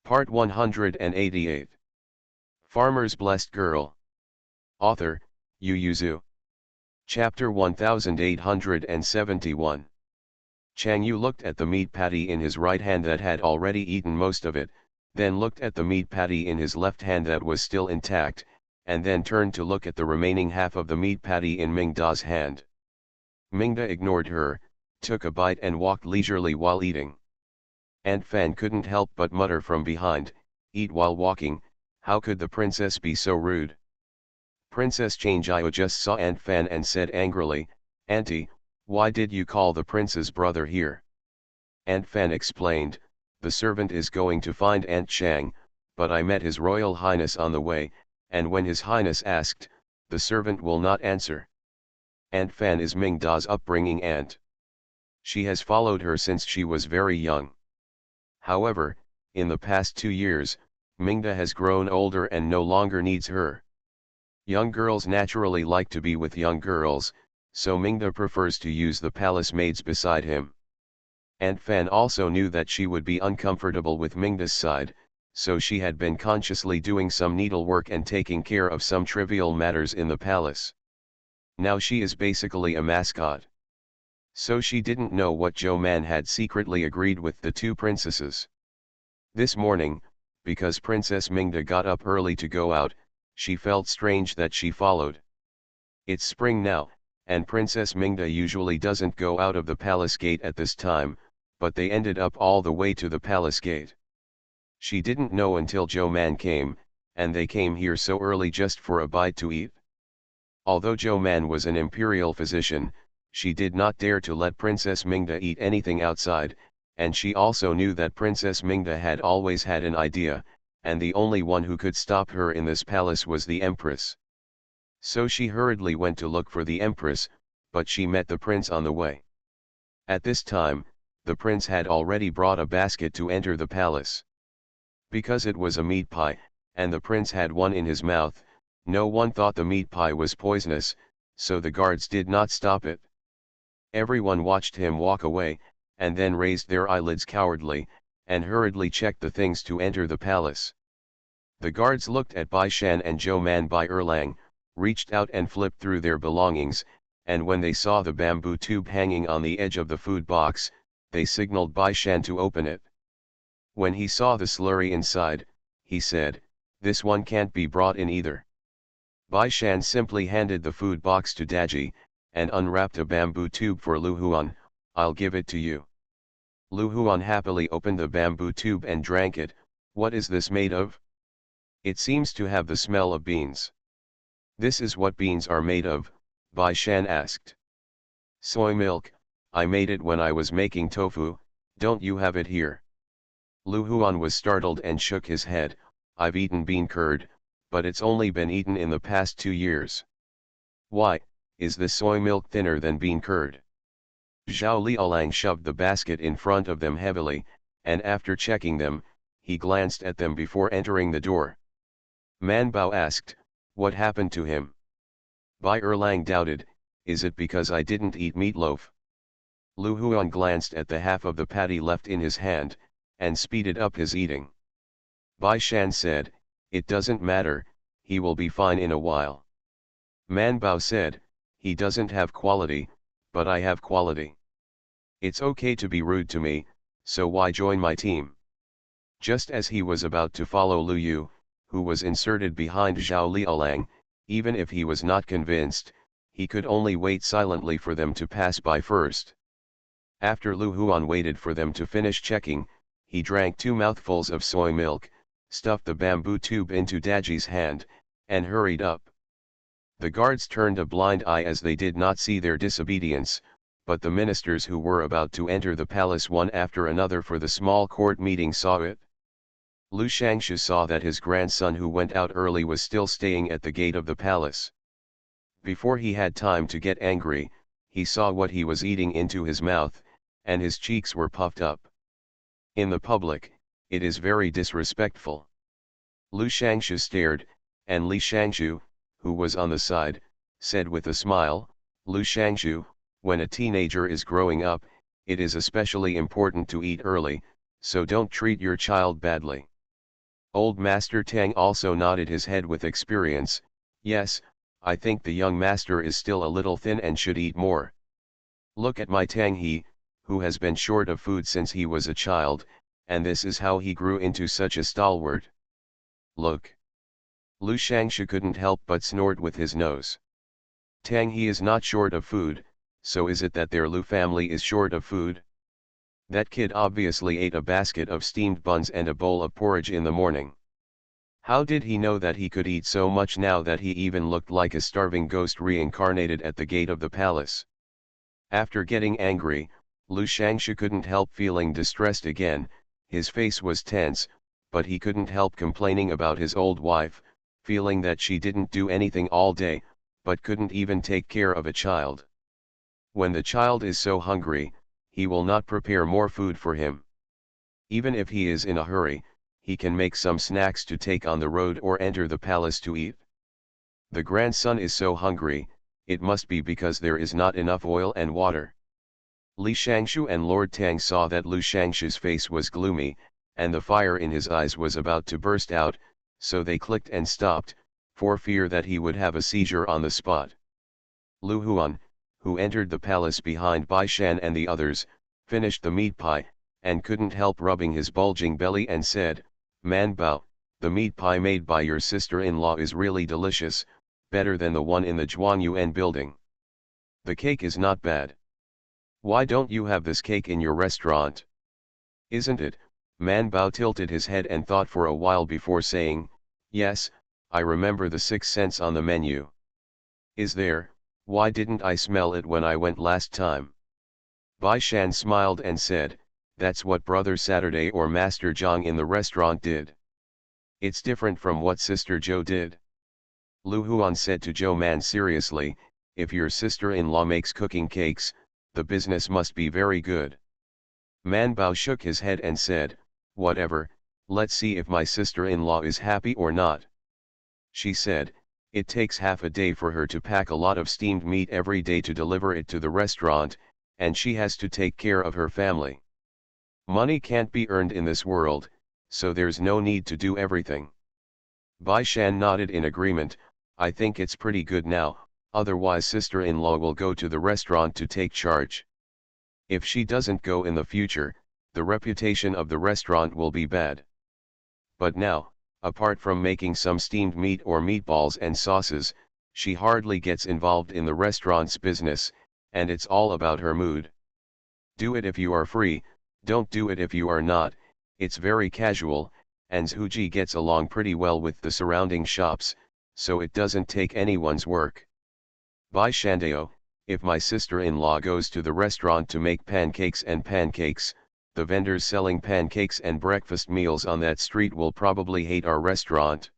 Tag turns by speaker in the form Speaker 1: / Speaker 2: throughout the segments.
Speaker 1: Part 188. Farmer's Blessed Girl. Author, Yu Yuzu. Chapter 1871. Chang Yu looked at the meat patty in his right hand that had already eaten most of it, then looked at the meat patty in his left hand that was still intact, and then turned to look at the remaining half of the meat patty in Ming Da's hand. Ming Da ignored her, took a bite and walked leisurely while eating. Aunt Fan couldn't help but mutter from behind, "Eat while walking, how could the princess be so rude?" Princess Changjiao just saw Aunt Fan and said angrily, "Auntie, why did you call the prince's brother here?" Aunt Fan explained, "The servant is going to find Aunt Chang, but I met His Royal Highness on the way, and when His Highness asked, the servant will not answer." Aunt Fan is Ming Da's upbringing aunt. She has followed her since she was very young. However, in the past 2 years, Mingda has grown older and no longer needs her. Young girls naturally like to be with young girls, so Mingda prefers to use the palace maids beside him. Aunt Fan also knew that she would be uncomfortable with Mingda's side, so she had been consciously doing some needlework and taking care of some trivial matters in the palace. Now she is basically a mascot. So she didn't know what Zhou Man had secretly agreed with the two princesses. This morning, because Princess Mingda got up early to go out, she felt strange that she followed. It's spring now, and Princess Mingda usually doesn't go out of the palace gate at this time, but they ended up all the way to the palace gate. She didn't know until Zhou Man came, and they came here so early just for a bite to eat. Although Zhou Man was an imperial physician, she did not dare to let Princess Mingda eat anything outside, and she also knew that Princess Mingda had always had an idea, and the only one who could stop her in this palace was the Empress. So she hurriedly went to look for the Empress, but she met the prince on the way. At this time, the prince had already brought a basket to enter the palace. Because it was a meat pie, and the prince had one in his mouth, no one thought the meat pie was poisonous, so the guards did not stop it. Everyone watched him walk away, and then raised their eyelids cowardly, and hurriedly checked the things to enter the palace. The guards looked at Bai Shan and Zhou Man Bai Erlang, reached out and flipped through their belongings, and when they saw the bamboo tube hanging on the edge of the food box, they signaled Bai Shan to open it. When he saw the slurry inside, he said, "This one can't be brought in either." Bai Shan simply handed the food box to Daji, and unwrapped a bamboo tube for Lu Huan. "I'll give it to you." Lu Huan happily opened the bamboo tube and drank it. "What is this made of?" "It seems to have the smell of beans." "This is what beans are made of," Bai Shan asked. "Soy milk, I made it when I was making tofu, don't you have it here?" Lu Huan was startled and shook his head. "I've eaten bean curd, but it's only been eaten in the past 2 years. "Why, is the soy milk thinner than bean curd?" Zhao Liaolang shoved the basket in front of them heavily, and after checking them, he glanced at them before entering the door. Man Bao asked, "What happened to him?" Bai Erlang doubted, "Is it because I didn't eat meatloaf?" Lu Huan glanced at the half of the patty left in his hand, and speeded up his eating. Bai Shan said, "It doesn't matter, he will be fine in a while." Man Bao said, "He doesn't have quality, but I have quality. It's okay to be rude to me, so why join my team?" Just as he was about to follow Lu Yu, who was inserted behind Zhao Liaolang, even if he was not convinced, he could only wait silently for them to pass by first. After Lu Huan waited for them to finish checking, he drank 2 mouthfuls of soy milk, stuffed the bamboo tube into Daji's hand, and hurried up. The guards turned a blind eye as they did not see their disobedience, but the ministers who were about to enter the palace one after another for the small court meeting saw it. Lu Shangshu saw that his grandson who went out early was still staying at the gate of the palace. Before he had time to get angry, he saw what he was eating into his mouth, and his cheeks were puffed up. In the public, it is very disrespectful. Lu Shangshu stared, and Li Shangshu, who was on the side, said with a smile, "Lu Shangshu, when a teenager is growing up, it is especially important to eat early, so don't treat your child badly." Old Master Tang also nodded his head with experience. Yes, I think the young master is still a little thin and should eat more. Look at my Tang he, who has been short of food since he was a child, and this is how he grew into such a stalwart. Look. Lu Shangshu couldn't help but snort with his nose. Tang he is not short of food, so is it that their Lu family is short of food? That kid obviously ate a basket of steamed buns and a bowl of porridge in the morning. How did he know that he could eat so much now that he even looked like a starving ghost reincarnated at the gate of the palace? After getting angry, Lu Shangshu couldn't help feeling distressed again. His face was tense, but he couldn't help complaining about his old wife, feeling that she didn't do anything all day, but couldn't even take care of a child. When the child is so hungry, he will not prepare more food for him. Even if he is in a hurry, he can make some snacks to take on the road or enter the palace to eat. The grandson is so hungry, it must be because there is not enough oil and water. Li Shangshu and Lord Tang saw that Lu Shangshu's face was gloomy, and the fire in his eyes was about to burst out, so they clicked and stopped, for fear that he would have a seizure on the spot. Lu Huan, who entered the palace behind Bai Shan and the others, finished the meat pie, and couldn't help rubbing his bulging belly and said, "Man Bao, the meat pie made by your sister-in-law is really delicious, better than the one in the Zhuangyuan building. The cake is not bad. Why don't you have this cake in your restaurant? Isn't it?" Man Bao tilted his head and thought for a while before saying, "Yes, I remember the 6 cents on the menu. Is there? Why didn't I smell it when I went last time?" Bai Shan smiled and said, "That's what Brother Saturday or Master Zhang in the restaurant did. It's different from what Sister Zhou did." Lu Huan said to Zhou Man seriously, "If your sister-in-law makes cooking cakes, the business must be very good." Man Bao shook his head and said, "Whatever, let's see if my sister-in-law is happy or not." She said, "It takes half a day for her to pack a lot of steamed meat every day to deliver it to the restaurant, and she has to take care of her family. Money can't be earned in this world, so there's no need to do everything." Bai Shan nodded in agreement. "I think it's pretty good now, otherwise sister-in-law will go to the restaurant to take charge. If she doesn't go in the future, the reputation of the restaurant will be bad. But now, apart from making some steamed meat or meatballs and sauces, she hardly gets involved in the restaurant's business, and it's all about her mood. Do it if you are free, don't do it if you are not. It's very casual, and Zhuji gets along pretty well with the surrounding shops, so it doesn't take anyone's work. Bai Shandao, if my sister-in-law goes to the restaurant to make pancakes, the vendors selling pancakes and breakfast meals on that street will probably hate our restaurant."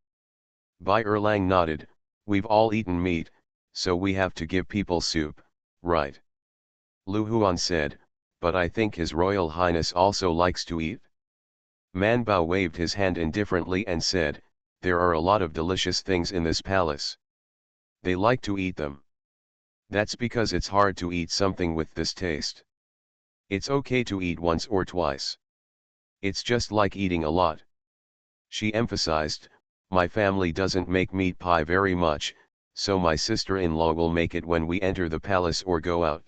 Speaker 1: Bai Erlang nodded. "We've all eaten meat, so we have to give people soup, right?" Lu Huan said, "But I think His Royal Highness also likes to eat." Man Bao waved his hand indifferently and said, "There are a lot of delicious things in this palace. They like to eat them. That's because it's hard to eat something with this taste. It's okay to eat once or twice. It's just like eating a lot." She emphasized, "My family doesn't make meat pie very much, so my sister-in-law will make it when we enter the palace or go out.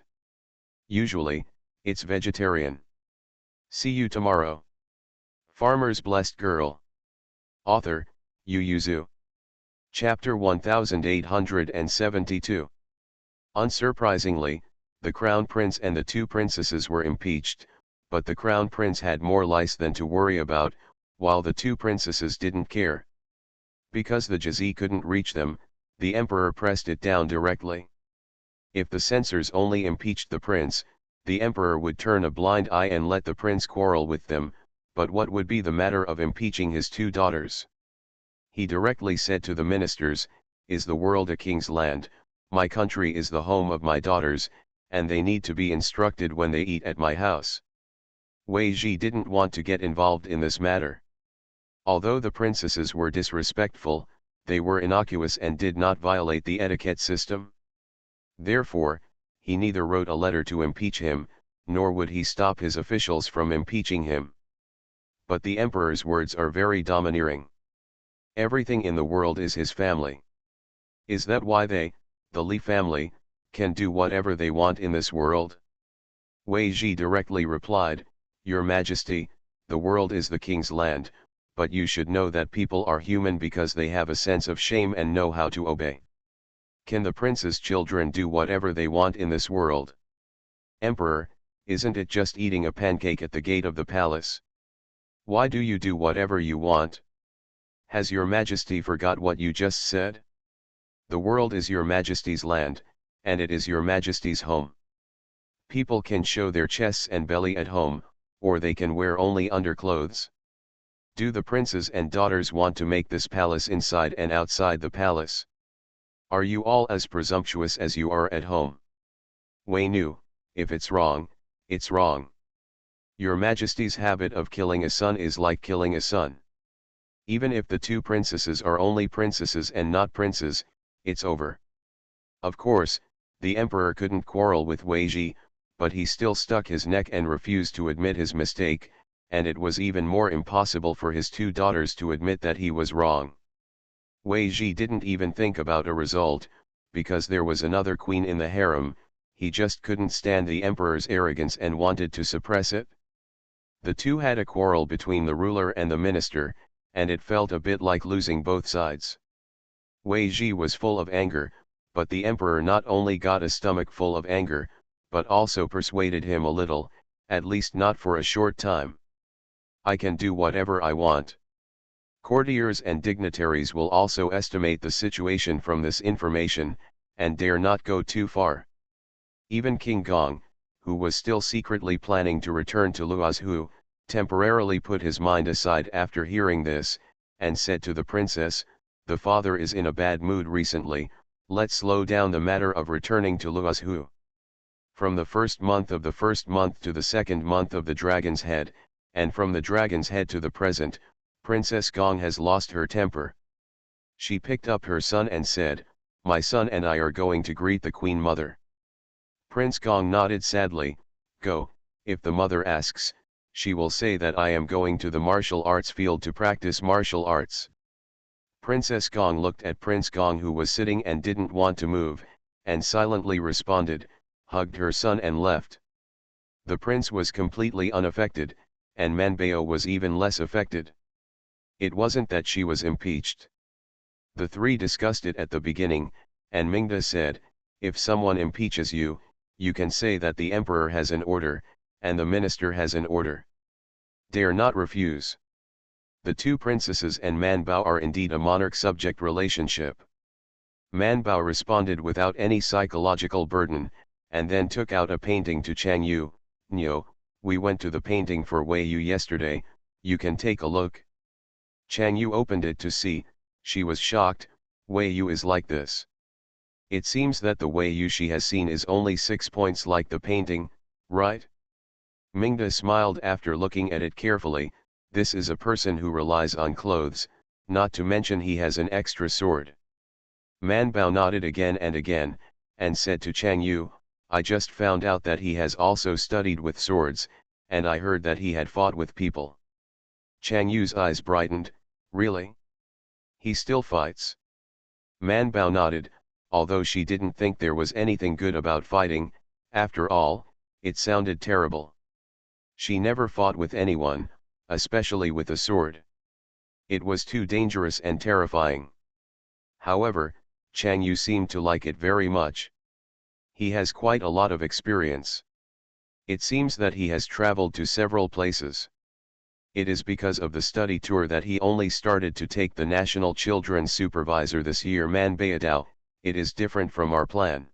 Speaker 1: Usually, it's vegetarian." See you tomorrow. Farmer's Blessed Girl. Author, Yu Yuzu. Chapter 1872. Unsurprisingly, the Crown Prince and the 2 princesses were impeached, but the Crown Prince had more lice than to worry about, while the 2 princesses didn't care. Because the Jazi couldn't reach them, the emperor pressed it down directly. If the censors only impeached the prince, the emperor would turn a blind eye and let the prince quarrel with them, but what would be the matter of impeaching his 2 daughters? He directly said to the ministers, "Is the world a king's land? My country is the home of my daughters, and they need to be instructed when they eat at my house." Wei Ji didn't want to get involved in this matter. Although the princesses were disrespectful, they were innocuous and did not violate the etiquette system. Therefore, he neither wrote a letter to impeach him, nor would he stop his officials from impeaching him. But the emperor's words are very domineering. Everything in the world is his family. Is that why they, the Li family, can do whatever they want in this world? Wei Ji directly replied, Your Majesty, the world is the king's land, but you should know that people are human because they have a sense of shame and know how to obey. Can the prince's children do whatever they want in this world? Emperor, isn't it just eating a pancake at the gate of the palace? Why do you do whatever you want? Has your Majesty forgot what you just said? The world is your Majesty's land, and it is your Majesty's home. People can show their chests and belly at home, or they can wear only underclothes. Do the princes and daughters want to make this palace inside and outside the palace? Are you all as presumptuous as you are at home? Wei Nu, if it's wrong, it's wrong. Your Majesty's habit of killing a son is like killing a son. Even if the two princesses are only princesses and not princes, it's over. Of course, the emperor couldn't quarrel with Wei Ji, but he still stuck his neck and refused to admit his mistake, and it was even more impossible for his two daughters to admit that he was wrong. Wei Ji didn't even think about a result, because there was another queen in the harem, he just couldn't stand the emperor's arrogance and wanted to suppress it. The two had a quarrel between the ruler and the minister, and it felt a bit like losing both sides. Wei Ji was full of anger, but the emperor not only got a stomach full of anger, but also persuaded him a little, at least not for a short time. I can do whatever I want. Courtiers and dignitaries will also estimate the situation from this information, and dare not go too far. Even King Gong, who was still secretly planning to return to Luozhu, temporarily put his mind aside after hearing this, and said to the princess, The father is in a bad mood recently, let's slow down the matter of returning to Luozhu. From the first month of the first month to the second month of the dragon's head, and from the dragon's head to the present, Princess Gong has lost her temper. She picked up her son and said, My son and I are going to greet the Queen Mother. Prince Gong nodded sadly, Go, if the mother asks, she will say that I am going to the martial arts field to practice martial arts. Princess Gong looked at Prince Gong who was sitting and didn't want to move, and silently responded, hugged her son and left. The prince was completely unaffected, and Manbao was even less affected. It wasn't that she was impeached. The three discussed it at the beginning, and Mingda said, if someone impeaches you, you can say that the emperor has an order, and the minister has an order. Dare not refuse. The two princesses and Manbao are indeed a monarch-subject relationship. Manbao responded without any psychological burden, and then took out a painting to Chang Yu. Nyo, we went to the painting for Wei Yu yesterday, you can take a look. Chang Yu opened it to see, she was shocked, Wei Yu is like this. It seems that the Wei Yu she has seen is only 6 points like the painting, right? Mingda smiled after looking at it carefully, this is a person who relies on clothes, not to mention he has an extra sword. Manbao nodded again and said to Chang Yu, I just found out that he has also studied with swords, and I heard that he had fought with people. Chang Yu's eyes brightened, really? He still fights? Manbao nodded, although she didn't think there was anything good about fighting, after all, it sounded terrible. She never fought with anyone, especially with a sword. It was too dangerous and terrifying. However, Chang Yu seemed to like it very much. He has quite a lot of experience. It seems that he has traveled to several places. It is because of the study tour that he only started to take the National Children's Supervisor this year. Man Bayadao, it is different from our plan.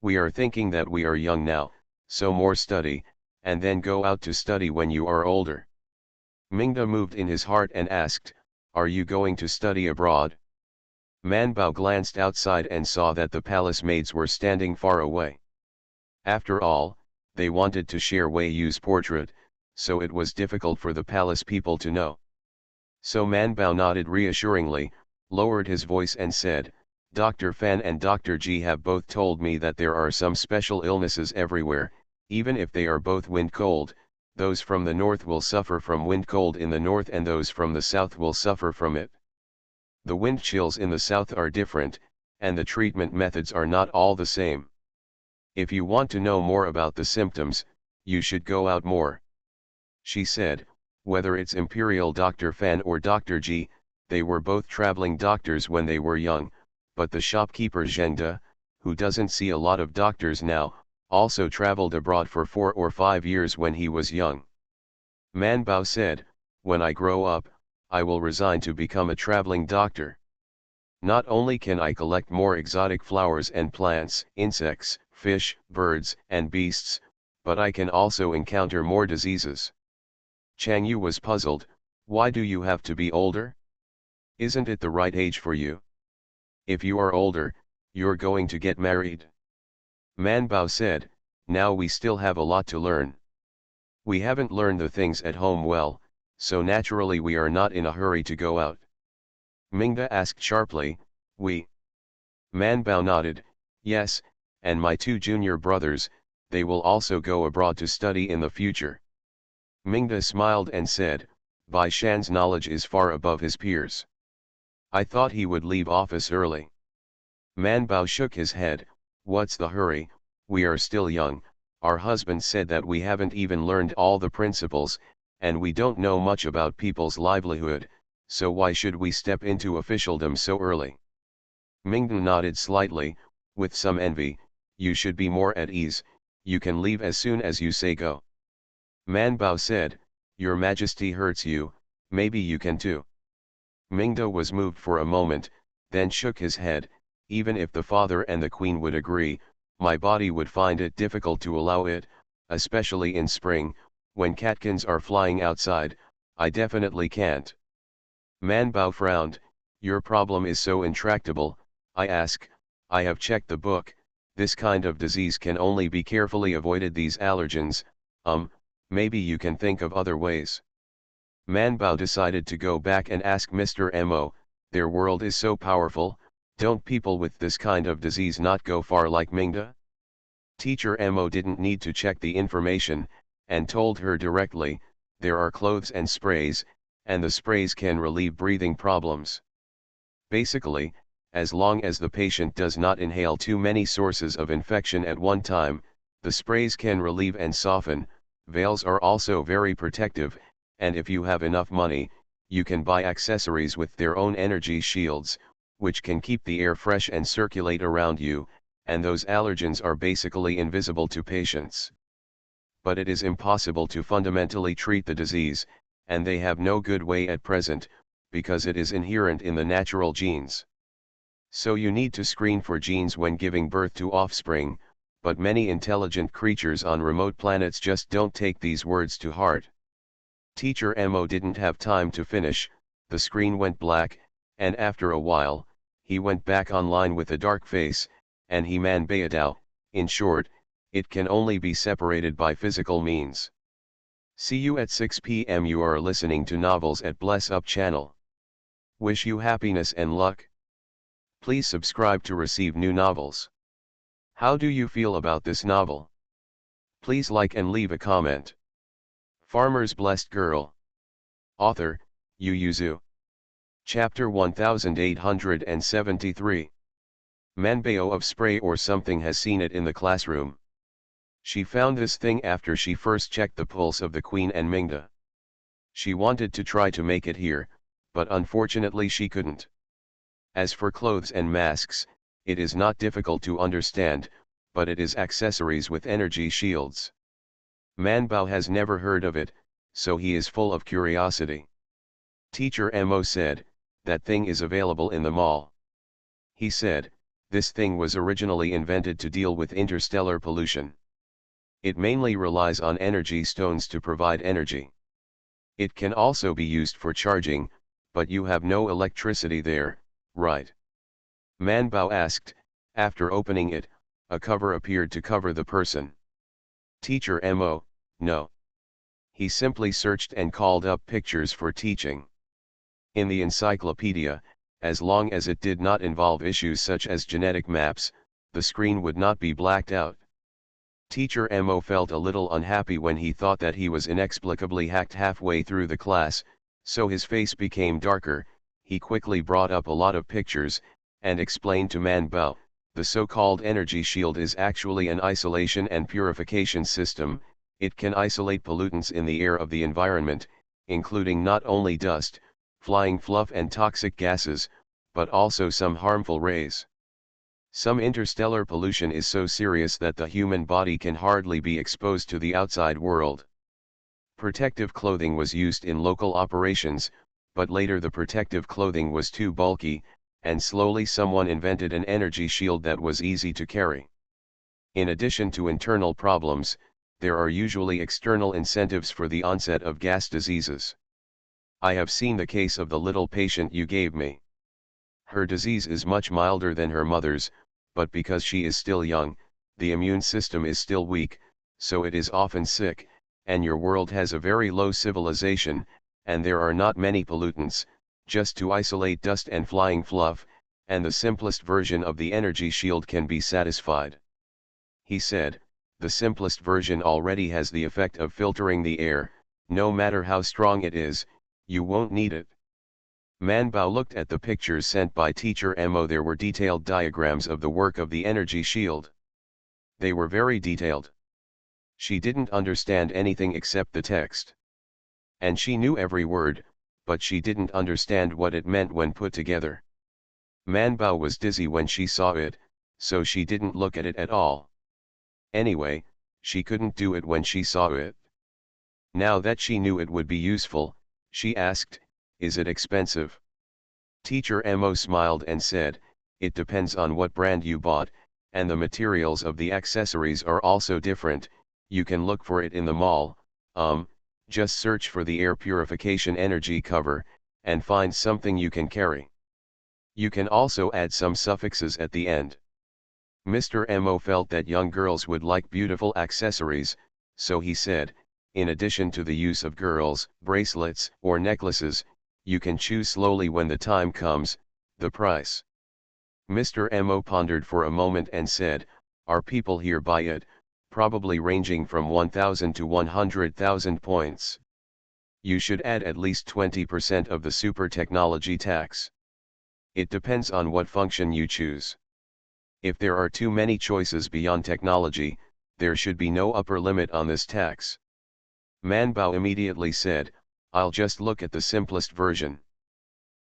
Speaker 1: We are thinking that we are young now, so more study, and then go out to study when you are older. Mingda moved in his heart and asked, are you going to study abroad? Manbao glanced outside and saw that the palace maids were standing far away. After all, they wanted to share Wei Yu's portrait, so it was difficult for the palace people to know. So Manbao nodded reassuringly, lowered his voice and said, Dr. Fan and Dr. Ji have both told me that there are some special illnesses everywhere, even if they are both wind cold, those from the north will suffer from wind cold in the north and those from the south will suffer from it. The wind chills in the south are different, and the treatment methods are not all the same. If you want to know more about the symptoms, you should go out more. She said, whether it's Imperial Dr. Fan or Dr. G, they were both traveling doctors when they were young, but the shopkeeper Zhengde, who doesn't see a lot of doctors now, also traveled abroad for 4 or 5 years when he was young. Man Bao said, when I grow up, I will resign to become a traveling doctor. Not only can I collect more exotic flowers and plants, insects, fish, birds, and beasts, but I can also encounter more diseases. Chang Yu was puzzled. Why do you have to be older? Isn't it the right age for you? If you are older, you're going to get married. Man Bao said, now we still have a lot to learn. We haven't learned the things at home well, so naturally we are not in a hurry to go out. Mingda asked sharply, we? Man Bao nodded, yes, and my 2 junior brothers, they will also go abroad to study in the future. Mingda smiled and said, Bai Shan's knowledge is far above his peers. I thought he would leave office early. Man Bao shook his head, what's the hurry, we are still young, our husband said that we haven't even learned all the principles, and we don't know much about people's livelihood, so why should we step into officialdom so early? Mingda nodded slightly, with some envy, you should be more at ease, you can leave as soon as you say go. Man Bao said, Your Majesty hurts you, maybe you can too. Mingda was moved for a moment, then shook his head, even if the father and the queen would agree, my body would find it difficult to allow it, especially in spring, when catkins are flying outside, I definitely can't. Man Bao frowned, your problem is so intractable, I have checked the book, this kind of disease can only be carefully avoided these allergens, maybe you can think of other ways. Man Bao decided to go back and ask Mr. Mo, their world is so powerful, don't people with this kind of disease not go far like Mingda? Teacher Mo didn't need to check the information, and told her directly, there are clothes and sprays, and the sprays can relieve breathing problems. Basically, as long as the patient does not inhale too many sources of infection at one time, the sprays can relieve and soften. Veils are also very protective, and if you have enough money, you can buy accessories with their own energy shields, which can keep the air fresh and circulate around you, and those allergens are basically invisible to patients. But it is impossible to fundamentally treat the disease, and they have no good way at present, because it is inherent in the natural genes. So you need to screen for genes when giving birth to offspring, but many intelligent creatures on remote planets just don't take these words to heart. Teacher Mo didn't have time to finish, the screen went black, and after a while, he went back online with a dark face, and he man Bayadao, in short, it can only be separated by physical means. See you at 6 p.m. You are listening to Novels at Bless Up channel. Wish you happiness and luck. Please subscribe to receive new novels. How do you feel about this novel? Please like and leave a comment. Farmer's Blessed Girl. Author, Yu Yuzu. Chapter 1873. Manbao of spray or something has seen it in the classroom. She found this thing after she first checked the pulse of the Queen and Mingda. She wanted to try to make it here, but unfortunately she couldn't. As for clothes and masks, it is not difficult to understand, but it is accessories with energy shields. Manbao has never heard of it, so he is full of curiosity. Teacher Mo said, that thing is available in the mall. He said, this thing was originally invented to deal with interstellar pollution. It mainly relies on energy stones to provide energy. It can also be used for charging, but you have no electricity there, right? Manbao asked. After opening it, a cover appeared to cover the person. Teacher Mo, no. He simply searched and called up pictures for teaching. In the encyclopedia, as long as it did not involve issues such as genetic maps, the screen would not be blacked out. Teacher Mo felt a little unhappy when he thought that he was inexplicably hacked halfway through the class, so his face became darker. he quickly brought up a lot of pictures, and explained to Man Bao, the so-called energy shield is actually an isolation and purification system. It can isolate pollutants in the air of the environment, including not only dust, flying fluff and toxic gases, but also some harmful rays. Some interstellar pollution is so serious that the human body can hardly be exposed to the outside world. Protective clothing was used in local operations, but later the protective clothing was too bulky, and slowly someone invented an energy shield that was easy to carry. In addition to internal problems, there are usually external incentives for the onset of gas diseases. I have seen the case of the little patient you gave me. Her disease is much milder than her mother's, but because she is still young, the immune system is still weak, so it is often sick, and your world has a very low civilization, and there are not many pollutants, just to isolate dust and flying fluff, and the simplest version of the energy shield can be satisfied. He said, the simplest version already has the effect of filtering the air, no matter how strong it is, you won't need it. Man Bao looked at the pictures sent by teacher Mo. There were detailed diagrams of the work of the energy shield. They were very detailed. She didn't understand anything except the text. And she knew every word, but she didn't understand what it meant when put together. Man Bao was dizzy when she saw it, so she didn't look at it at all. Anyway, she couldn't do it when she saw it. Now that she knew it would be useful, she asked, is it expensive? Teacher Mo smiled and said, it depends on what brand you bought, and the materials of the accessories are also different. You can look for it in the mall, just search for the air purification energy cover, and find something you can carry. You can also add some suffixes at the end. Mr. Mo felt that young girls would like beautiful accessories, so he said, in addition to the use of girls' bracelets or necklaces, you can choose slowly when the time comes, the price. Mr. Mo pondered for a moment and said, are people here buy it, probably ranging from 1,000 to 100,000 points. You should add at least 20% of the super technology tax. It depends on what function you choose. If there are too many choices beyond technology, there should be no upper limit on this tax. Man Bao immediately said, I'll just look at the simplest version.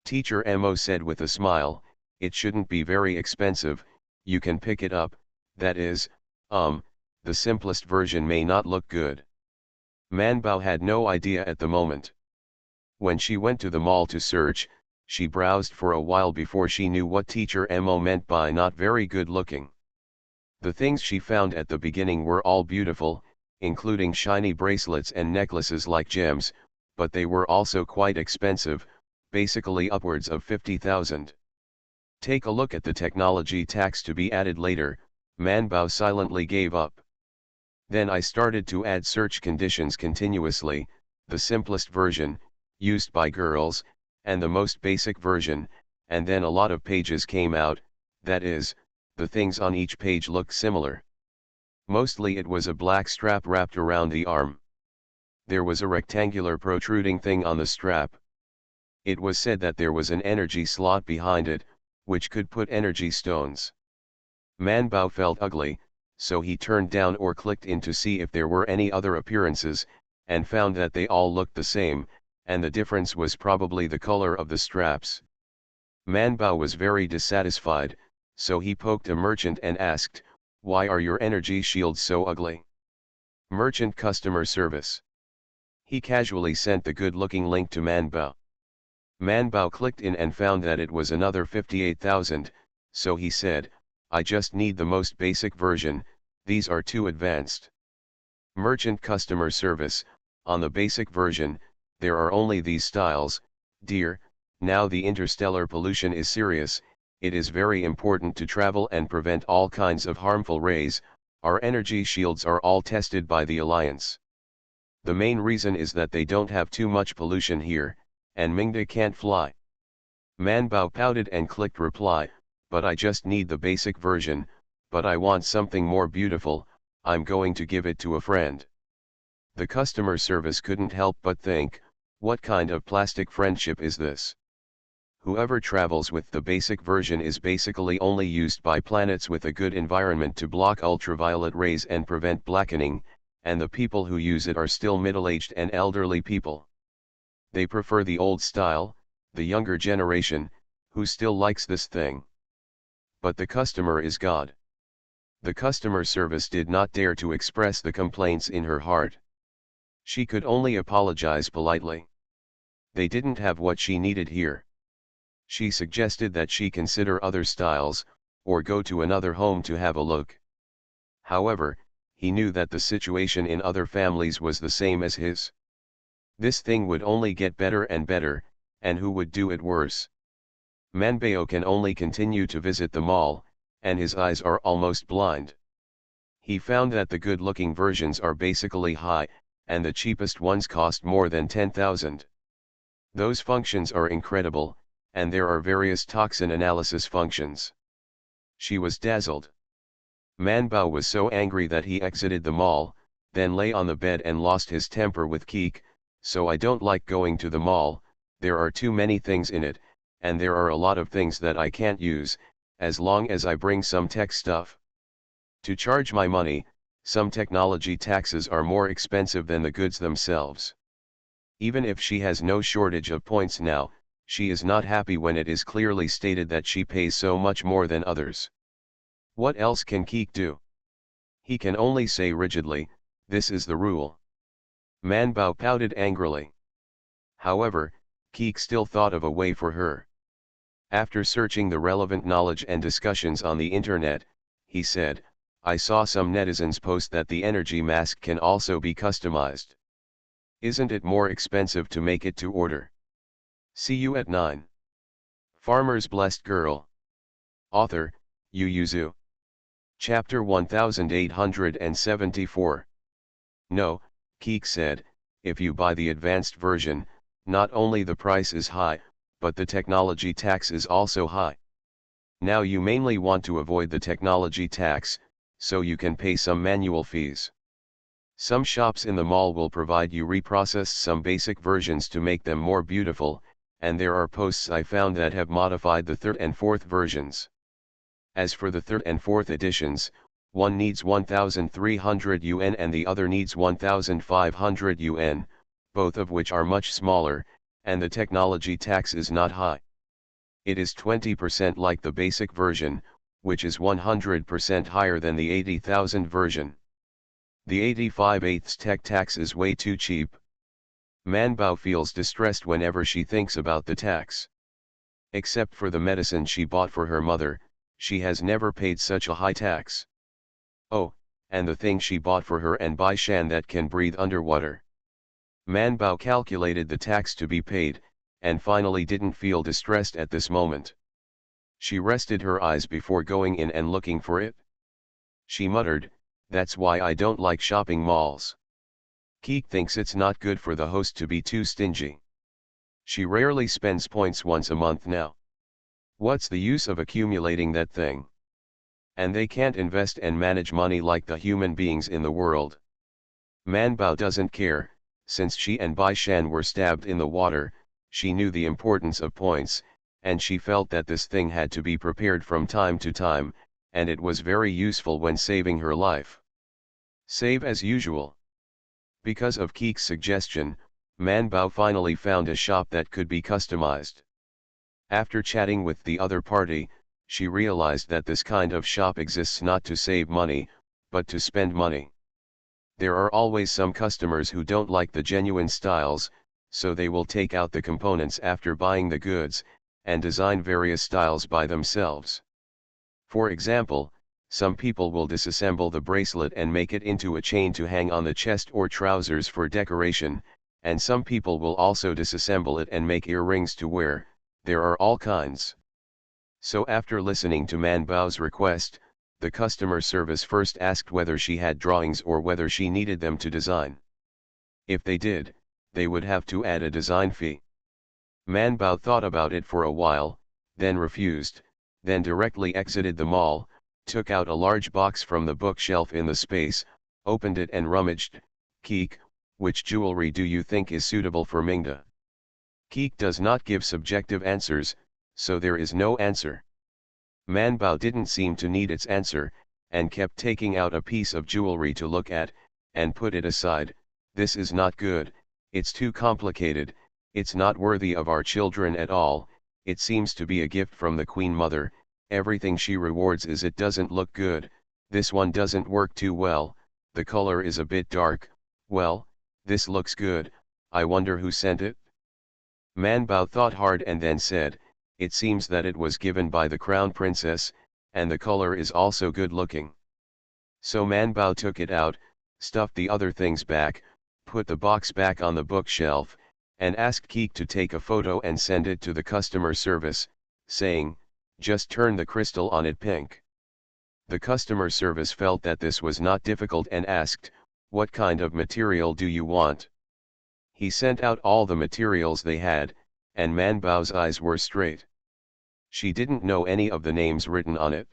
Speaker 1: Teacher Mo said with a smile, it shouldn't be very expensive, you can pick it up, that is, the simplest version may not look good. Man Bao had no idea at the moment. When she went to the mall to search, she browsed for a while before she knew what teacher Mo meant by not very good looking. The things she found at the beginning were all beautiful, including shiny bracelets and necklaces like gems, but they were also quite expensive, basically upwards of 50,000. Take a look at the technology tax to be added later. Man Bao silently gave up. Then I started to add search conditions continuously, the simplest version, used by girls, and the most basic version, and then a lot of pages came out, that is, the things on each page looked similar. Mostly it was a black strap wrapped around the arm. There was a rectangular protruding thing on the strap. It was said that there was an energy slot behind it, which could put energy stones. Man Bao felt ugly, so he turned down or clicked in to see if there were any other appearances, and found that they all looked the same, and the difference was probably the color of the straps. Man Bao was very dissatisfied, so he poked a merchant and asked, why are your energy shields so ugly? Merchant customer service. He casually sent the good-looking link to Man Bao. Man Bao clicked in and found that it was another 58,000, so he said, I just need the most basic version, these are too advanced. Merchant customer service, on the basic version, there are only these styles. Dear, now the interstellar pollution is serious, it is very important to travel and prevent all kinds of harmful rays, our energy shields are all tested by the Alliance. The main reason is that they don't have too much pollution here, and Mingda can't fly. Man Bao pouted and clicked reply, but I just need the basic version, but I want something more beautiful, I'm going to give it to a friend. The customer service couldn't help but think, what kind of plastic friendship is this? Whoever travels with the basic version is basically only used by planets with a good environment to block ultraviolet rays and prevent blackening, and the people who use it are still middle-aged and elderly people. They prefer the old style, the younger generation, who still likes this thing. But the customer is God. The customer service did not dare to express the complaints in her heart. She could only apologize politely. They didn't have what she needed here. She suggested that she consider other styles, or go to another home to have a look. However, he knew that the situation in other families was the same as his. This thing would only get better and better, and who would do it worse? Manbao can only continue to visit the mall, and his eyes are almost blind. He found that the good-looking versions are basically high, and the cheapest ones cost more than 10,000. Those functions are incredible, and there are various toxin analysis functions. She was dazzled. Manbao was so angry that he exited the mall, then lay on the bed and lost his temper with Keek. So I don't like going to the mall, there are too many things in it, and there are a lot of things that I can't use, as long as I bring some tech stuff. To charge my money, some technology taxes are more expensive than the goods themselves. Even if she has no shortage of points now, she is not happy when it is clearly stated that she pays so much more than others. What else can Keek do? He can only say rigidly, "This is the rule." Manbao pouted angrily. However, Keek still thought of a way for her. After searching the relevant knowledge and discussions on the internet, he said, "I saw some netizens post that the energy mask can also be customized. Isn't it more expensive to make it to order? See you at 9. Farmer's Blessed Girl. Author, Yu Yuzu. Chapter 1874. No, Keek said, if you buy the advanced version, not only the price is high, but the technology tax is also high. Now you mainly want to avoid the technology tax, so you can pay some manual fees. Some shops in the mall will provide you reprocessed some basic versions to make them more beautiful, and there are posts I found that have modified the third and fourth versions. As for the third and fourth editions, one needs 1,300 yuan and the other needs 1,500 yuan, both of which are much smaller, and the technology tax is not high. It is 20% like the basic version, which is 100% higher than the 80,000 version. The 85/8 tech tax is way too cheap. Manbao feels distressed whenever she thinks about the tax. Except for the medicine she bought for her mother, she has never paid such a high tax. Oh, and the thing she bought for her and Bai Shan that can breathe underwater. Manbao calculated the tax to be paid, and finally didn't feel distressed at this moment. She rested her eyes before going in and looking for it. She muttered, "That's why I don't like shopping malls. Keek thinks it's not good for the host to be too stingy. She rarely spends points once a month now. What's the use of accumulating that thing? And they can't invest and manage money like the human beings in the world." Manbao doesn't care, since she and Bai Shan were stabbed in the water, she knew the importance of points, and she felt that this thing had to be prepared from time to time, and it was very useful when saving her life. Save as usual. Because of Keek's suggestion, Manbao finally found a shop that could be customized. After chatting with the other party, she realized that this kind of shop exists not to save money, but to spend money. There are always some customers who don't like the genuine styles, so they will take out the components after buying the goods, and design various styles by themselves. For example, some people will disassemble the bracelet and make it into a chain to hang on the chest or trousers for decoration, and some people will also disassemble it and make earrings to wear. There are all kinds. So after listening to Manbao's request, the customer service first asked whether she had drawings or whether she needed them to design. If they did, they would have to add a design fee. Manbao thought about it for a while, then refused, then directly exited the mall, took out a large box from the bookshelf in the space, opened it and rummaged. "Keek, which jewelry do you think is suitable for Mingda?" Keek does not give subjective answers, So there is no answer. Manbao didn't seem to need its answer, and kept taking out a piece of jewelry to look at, and put it aside. This is not good, it's too complicated, it's not worthy of our children at all, it seems to be a gift from the Queen Mother, everything she rewards is it doesn't look good, this one doesn't work too well, the color is a bit dark, well, this looks good, I wonder who sent it? Manbao thought hard and then said, it seems that it was given by the crown princess, and the color is also good looking. So Manbao took it out, stuffed the other things back, put the box back on the bookshelf, and asked Keek to take a photo and send it to the customer service, saying, just turn the crystal on it pink. The customer service felt that this was not difficult and asked, what kind of material do you want? He sent out all the materials they had, and Manbao's eyes were straight. She didn't know any of the names written on it.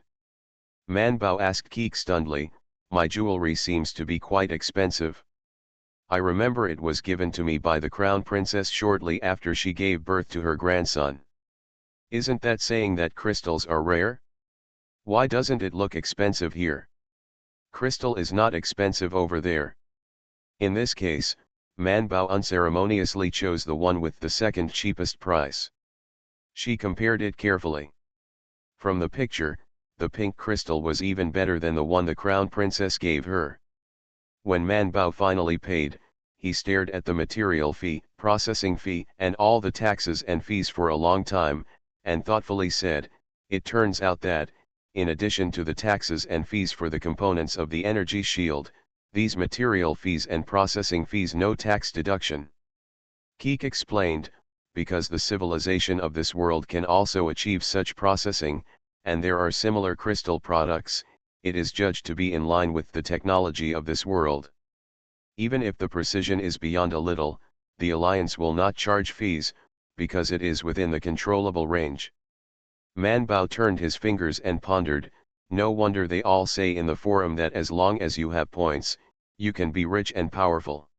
Speaker 1: Manbao asked Keek stunnedly, my jewelry seems to be quite expensive. I remember it was given to me by the crown princess shortly after she gave birth to her grandson. Isn't that saying that crystals are rare? Why doesn't it look expensive here? Crystal is not expensive over there. In this case, Manbao unceremoniously chose the one with the second cheapest price. She compared it carefully. From the picture, the pink crystal was even better than the one the crown princess gave her. When Manbao finally paid, he stared at the material fee, processing fee, and all the taxes and fees for a long time, and thoughtfully said, it turns out that, in addition to the taxes and fees for the components of the energy shield, these material fees and processing fees no tax deduction. Keek explained, because the civilization of this world can also achieve such processing, and there are similar crystal products, it is judged to be in line with the technology of this world. Even if the precision is beyond a little, the alliance will not charge fees, because it is within the controllable range. Manbao turned his fingers and pondered, no wonder they all say in the forum that as long as you have points, you can be rich and powerful.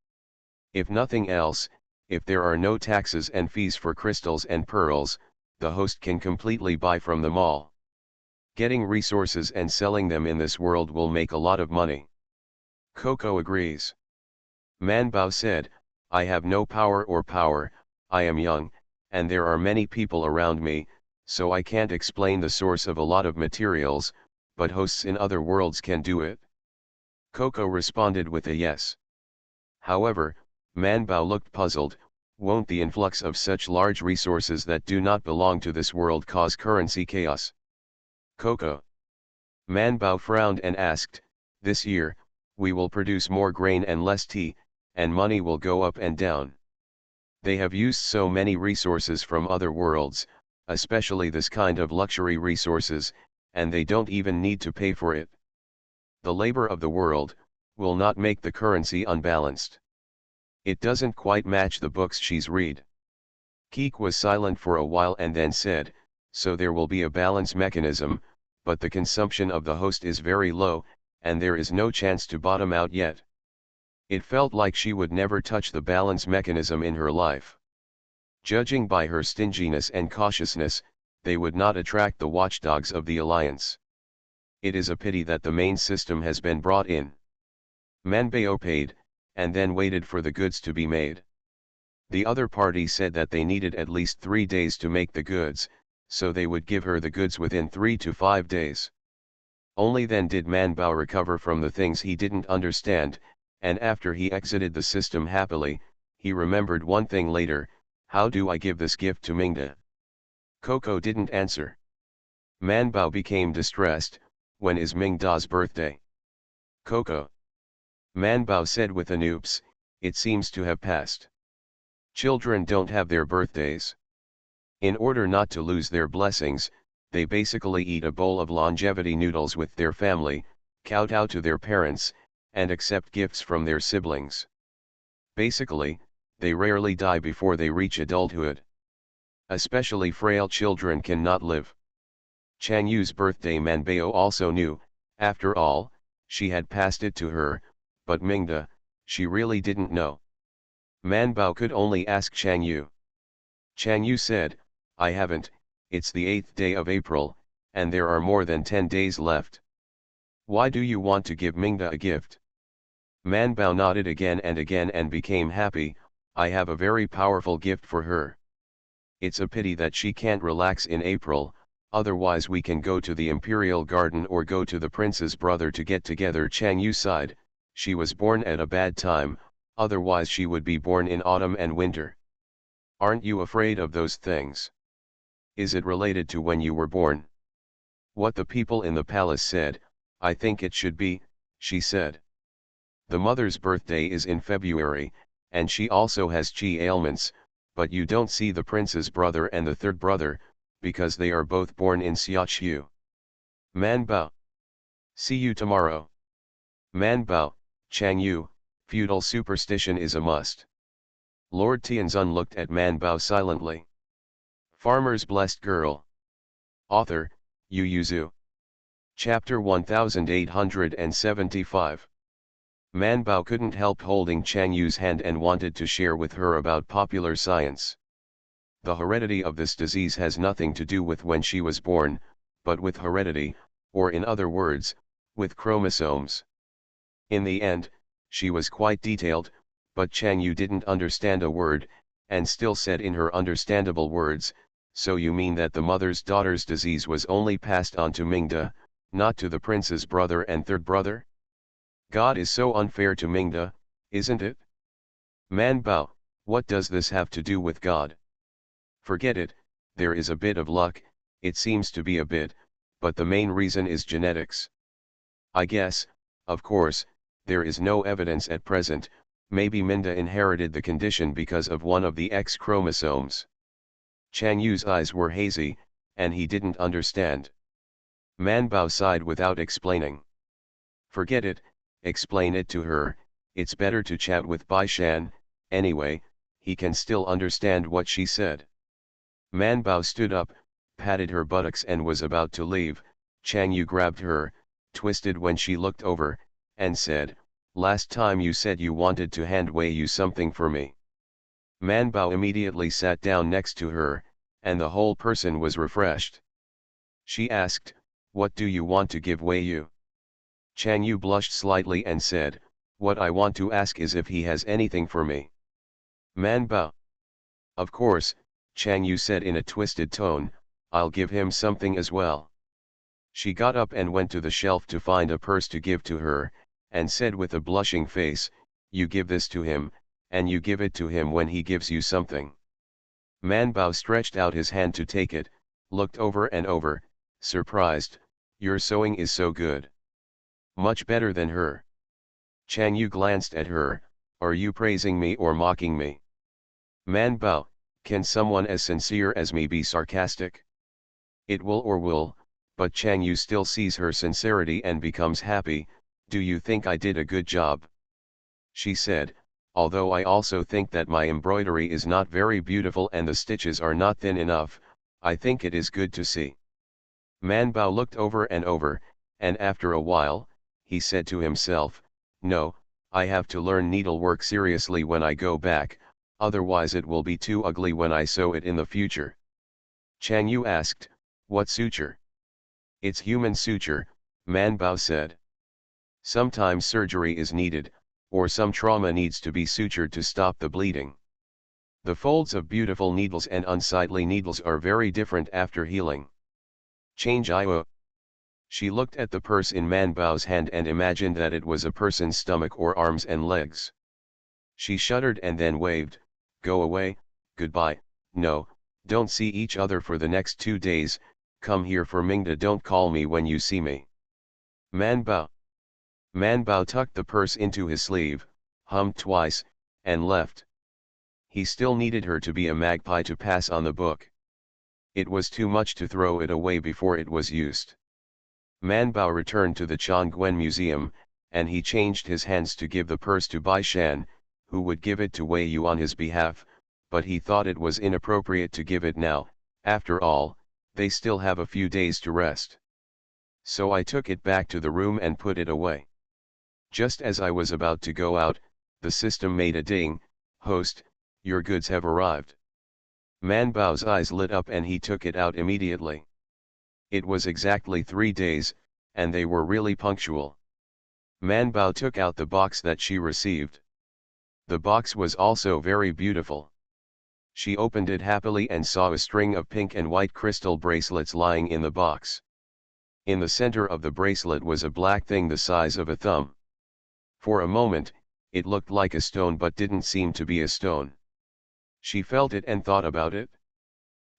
Speaker 1: If nothing else, if there are no taxes and fees for crystals and pearls, the host can completely buy from them all. Getting resources and selling them in this world will make a lot of money. Coco agrees. Manbao said, I have no power, I am young, and there are many people around me, so I can't explain the source of a lot of materials, but hosts in other worlds can do it. Coco responded with a yes. However, Manbao looked puzzled, won't the influx of such large resources that do not belong to this world cause currency chaos? Coco. Manbao frowned and asked, this year, we will produce more grain and less tea, and money will go up and down. They have used so many resources from other worlds, especially this kind of luxury resources, and they don't even need to pay for it. The labor of the world will not make the currency unbalanced. It doesn't quite match the books she's read. Keek was silent for a while and then said, so there will be a balance mechanism, but the consumption of the host is very low, and there is no chance to bottom out yet. It felt like she would never touch the balance mechanism in her life. Judging by her stinginess and cautiousness, they would not attract the watchdogs of the alliance. It is a pity that the main system has been brought in. Manbao paid, and then waited for the goods to be made. The other party said that they needed at least 3 days to make the goods, so they would give her the goods within 3 to 5 days. Only then did Manbao recover from the things he didn't understand, and after he exited the system happily, he remembered one thing later, how do I give this gift to Mingda? Coco didn't answer. Manbao became distressed, when is Mingda's birthday? Coco. Manbao said with an oops, it seems to have passed. Children don't have their birthdays. In order not to lose their blessings, they basically eat a bowl of longevity noodles with their family, kowtow to their parents, and accept gifts from their siblings. Basically, they rarely die before they reach adulthood. Especially frail children cannot live. Chang Yu's birthday Manbao also knew, after all, she had passed it to her, but Mingda, she really didn't know. Manbao could only ask Chang Yu. Chang Yu said, I haven't, it's the 8th day of April, and there are more than 10 days left. Why do you want to give Mingda a gift? Man Bao nodded again and became happy. I have a very powerful gift for her. It's a pity that she can't relax in April, otherwise we can go to the Imperial Garden or go to the prince's brother to get together. Chang Yu sighed. She was born at a bad time, otherwise she would be born in autumn and winter. Aren't you afraid of those things? Is it related to when you were born? What the people in the palace said, I think it should be, she said. The mother's birthday is in February, and she also has qi ailments, but you don't see the prince's brother and the third brother, because they are both born in Xiaqiu. Man Bao. See you tomorrow. Man Bao, Chang Yu, feudal superstition is a must. Lord Tianzun looked at Man Bao silently. Farmer's Blessed Girl. Author, Yu Yuzu. Chapter 1875. Man Bao couldn't help holding Chang Yu's hand and wanted to share with her about popular science. The heredity of this disease has nothing to do with when she was born, but with heredity, or in other words, with chromosomes. In the end, she was quite detailed, but Chang Yu didn't understand a word, and still said in her understandable words, so you mean that the mother's daughter's disease was only passed on to Mingda, not to the prince's brother and third brother? God is so unfair to Mingda, isn't it? Man Bao, what does this have to do with God? Forget it, there is a bit of luck, it seems to be a bit, but the main reason is genetics. I guess, of course, there is no evidence at present, maybe Minda inherited the condition because of one of the X chromosomes. Chang Yu's eyes were hazy, and he didn't understand. Man Bao sighed without explaining. Forget it, explain it to her, it's better to chat with Bai Shan, anyway, he can still understand what she said. Man Bao stood up, patted her buttocks and was about to leave. Chang Yu grabbed her, twisted when she looked over, and said, last time you said you wanted to hand Wei Yu something for me. Man Bao immediately sat down next to her, and the whole person was refreshed. She asked, what do you want to give Wei Yu? Chang Yu blushed slightly and said, what I want to ask is if he has anything for me. Man Bao. Of course, Chang Yu said in a twisted tone, I'll give him something as well. She got up and went to the shelf to find a purse to give to her, and said with a blushing face, you give this to him, and you give it to him when he gives you something. Man Bao stretched out his hand to take it, looked over and over, surprised, your sewing is so good. Much better than her. Chang Yu glanced at her, are you praising me or mocking me? Man Bao, can someone as sincere as me be sarcastic? It will, but Chang Yu still sees her sincerity and becomes happy, do you think I did a good job? She said, although I also think that my embroidery is not very beautiful and the stitches are not thin enough, I think it is good to see. Man Bao looked over, and after a while, he said to himself, no, I have to learn needlework seriously when I go back, otherwise it will be too ugly when I sew it in the future. Chang Yu asked, what suture? It's human suture, Man Bao said. Sometimes surgery is needed, or some trauma needs to be sutured to stop the bleeding. The folds of beautiful needles and unsightly needles are very different after healing. Change Io. She looked at the purse in Man Bao's hand and imagined that it was a person's stomach or arms and legs. She shuddered and then waved, go away, goodbye, no, don't see each other for the next 2 days, come here for Mingda, don't call me when you see me. Man Bao. Man Bao tucked the purse into his sleeve, hummed twice, and left. He still needed her to be a magpie to pass on the book. It was too much to throw it away before it was used. Man Bao returned to the Chongguan Museum, and he changed his hands to give the purse to Bai Shan, who would give it to Wei Yu on his behalf, but he thought it was inappropriate to give it now, after all, they still have a few days to rest. So I took it back to the room and put it away. Just as I was about to go out, the system made a ding, host, your goods have arrived. Man Bao's eyes lit up and he took it out immediately. It was exactly 3 days, and they were really punctual. Man Bao took out the box that she received. The box was also very beautiful. She opened it happily and saw a string of pink and white crystal bracelets lying in the box. In the center of the bracelet was a black thing the size of a thumb. For a moment, it looked like a stone but didn't seem to be a stone. She felt it and thought about it.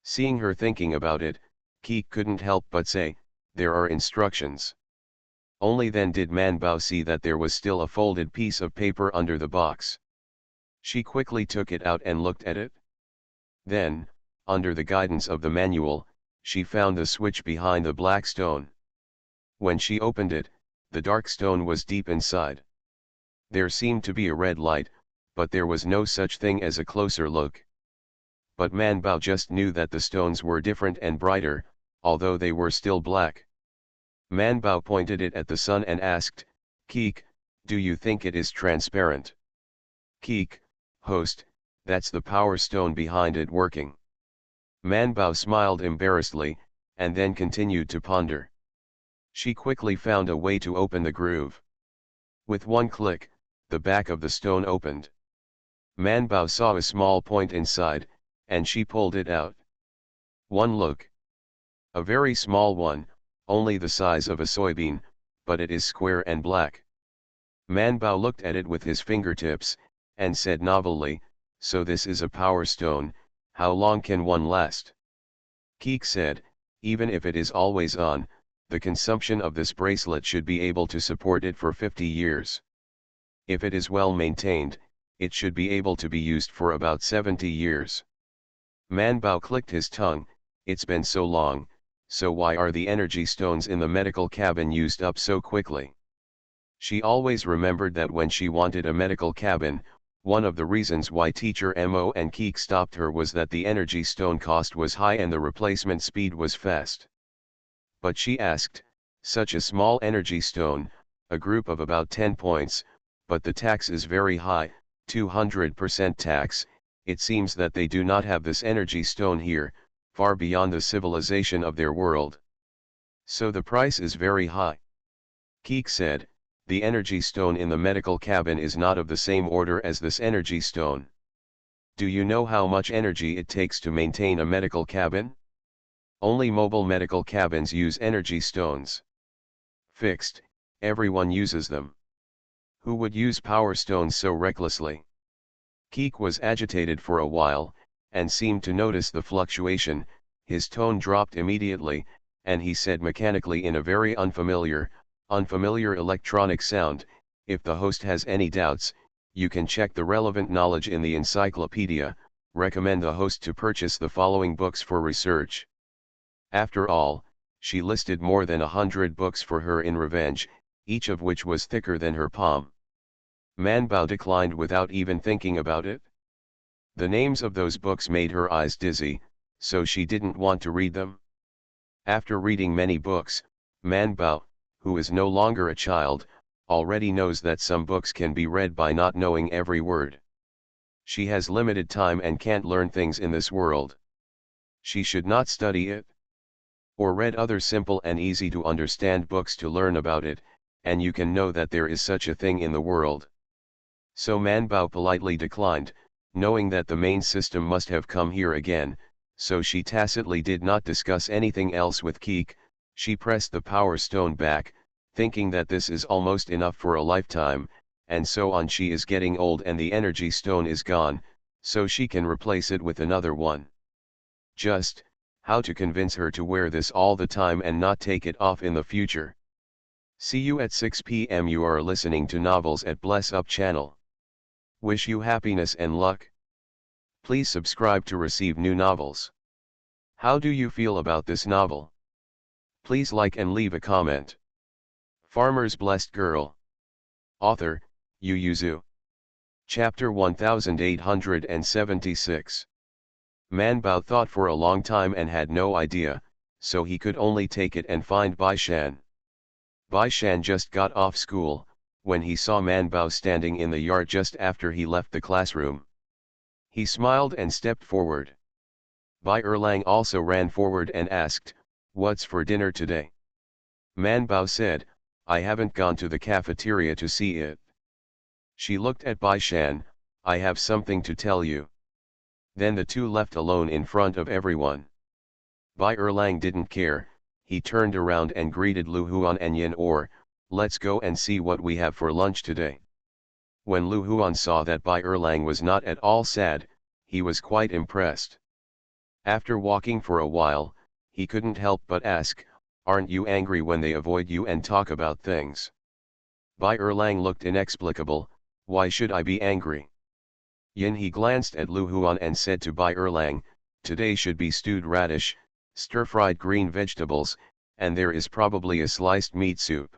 Speaker 1: Seeing her thinking about it, Keek couldn't help but say, "There are instructions." Only then did Man Bao see that there was still a folded piece of paper under the box. She quickly took it out and looked at it. Then, under the guidance of the manual, she found the switch behind the black stone. When she opened it, the dark stone was deep inside. There seemed to be a red light, but there was no such thing as a closer look. But Man Bao just knew that the stones were different and brighter, although they were still black. Man Bao pointed it at the sun and asked, "Keek, do you think it is transparent?" "Keek, host, that's the power stone behind it working." Man Bao smiled embarrassedly, and then continued to ponder. She quickly found a way to open the groove. With one click, the back of the stone opened. Man Bao saw a small point inside, and she pulled it out. One look. A very small one, only the size of a soybean, but it is square and black. Man Bao looked at it with his fingertips, and said novelly, "So this is a power stone, how long can one last?" Keek said, "Even if it is always on, the consumption of this bracelet should be able to support it for 50 years. If it is well maintained, it should be able to be used for about 70 years. Man Bao clicked his tongue, "It's been so long, so why are the energy stones in the medical cabin used up so quickly?" She always remembered that when she wanted a medical cabin, one of the reasons why Teacher Mo and Keek stopped her was that the energy stone cost was high and the replacement speed was fast. But she asked, "Such a small energy stone, a group of about 10 points, but the tax is very high, 200% tax, it seems that they do not have this energy stone here, far beyond the civilization of their world. So the price is very high." Keek said, "The energy stone in the medical cabin is not of the same order as this energy stone. Do you know how much energy it takes to maintain a medical cabin? Only mobile medical cabins use energy stones. Fixed, everyone uses them. Who would use power stones so recklessly?" Keek was agitated for a while, and seemed to notice the fluctuation. His tone dropped immediately, and he said mechanically in a very unfamiliar electronic sound, "If the host has any doubts, you can check the relevant knowledge in the encyclopedia, recommend the host to purchase the following books for research." After all, she listed more than 100 books for her in revenge, each of which was thicker than her palm. Man Bao declined without even thinking about it. The names of those books made her eyes dizzy, so she didn't want to read them. After reading many books, Man Bao, who is no longer a child, already knows that some books can be read by not knowing every word. She has limited time and can't learn things in this world. She should not study it. Or read other simple and easy to understand books to learn about it, and you can know that there is such a thing in the world. So Man Bao politely declined, knowing that the main system must have come here again, so she tacitly did not discuss anything else with Keek. She pressed the power stone back, thinking that this is almost enough for a lifetime, and so on. She is getting old and the energy stone is gone, so she can replace it with another one. Just, how to convince her to wear this all the time and not take it off in the future. See you at 6 p.m. You are listening to Novels at Bless Up channel. Wish you happiness and luck. Please subscribe to receive new novels. How do you feel about this novel? Please like and leave a comment. Farmer's Blessed Girl. Author, Yu Yuzu. Chapter 1876. Man Bao thought for a long time and had no idea, so he could only take it and find Bai Shan. Bai Shan just got off school, when he saw Man Bao standing in the yard just after he left the classroom. He smiled and stepped forward. Bai Erlang also ran forward and asked, "What's for dinner today?" Man Bao said, "I haven't gone to the cafeteria to see it." She looked at Bai Shan, "I have something to tell you." Then the two left alone in front of everyone. Bai Erlang didn't care, he turned around and greeted Lu Huan and Yin Or, "Let's go and see what we have for lunch today." When Lu Huan saw that Bai Erlang was not at all sad, he was quite impressed. After walking for a while, he couldn't help but ask, "Aren't you angry when they avoid you and talk about things?" Bai Erlang looked inexplicable, "Why should I be angry?" Yin he glanced at Lu Huan and said to Bai Erlang, "Today should be stewed radish, stir-fried green vegetables, and there is probably a sliced meat soup."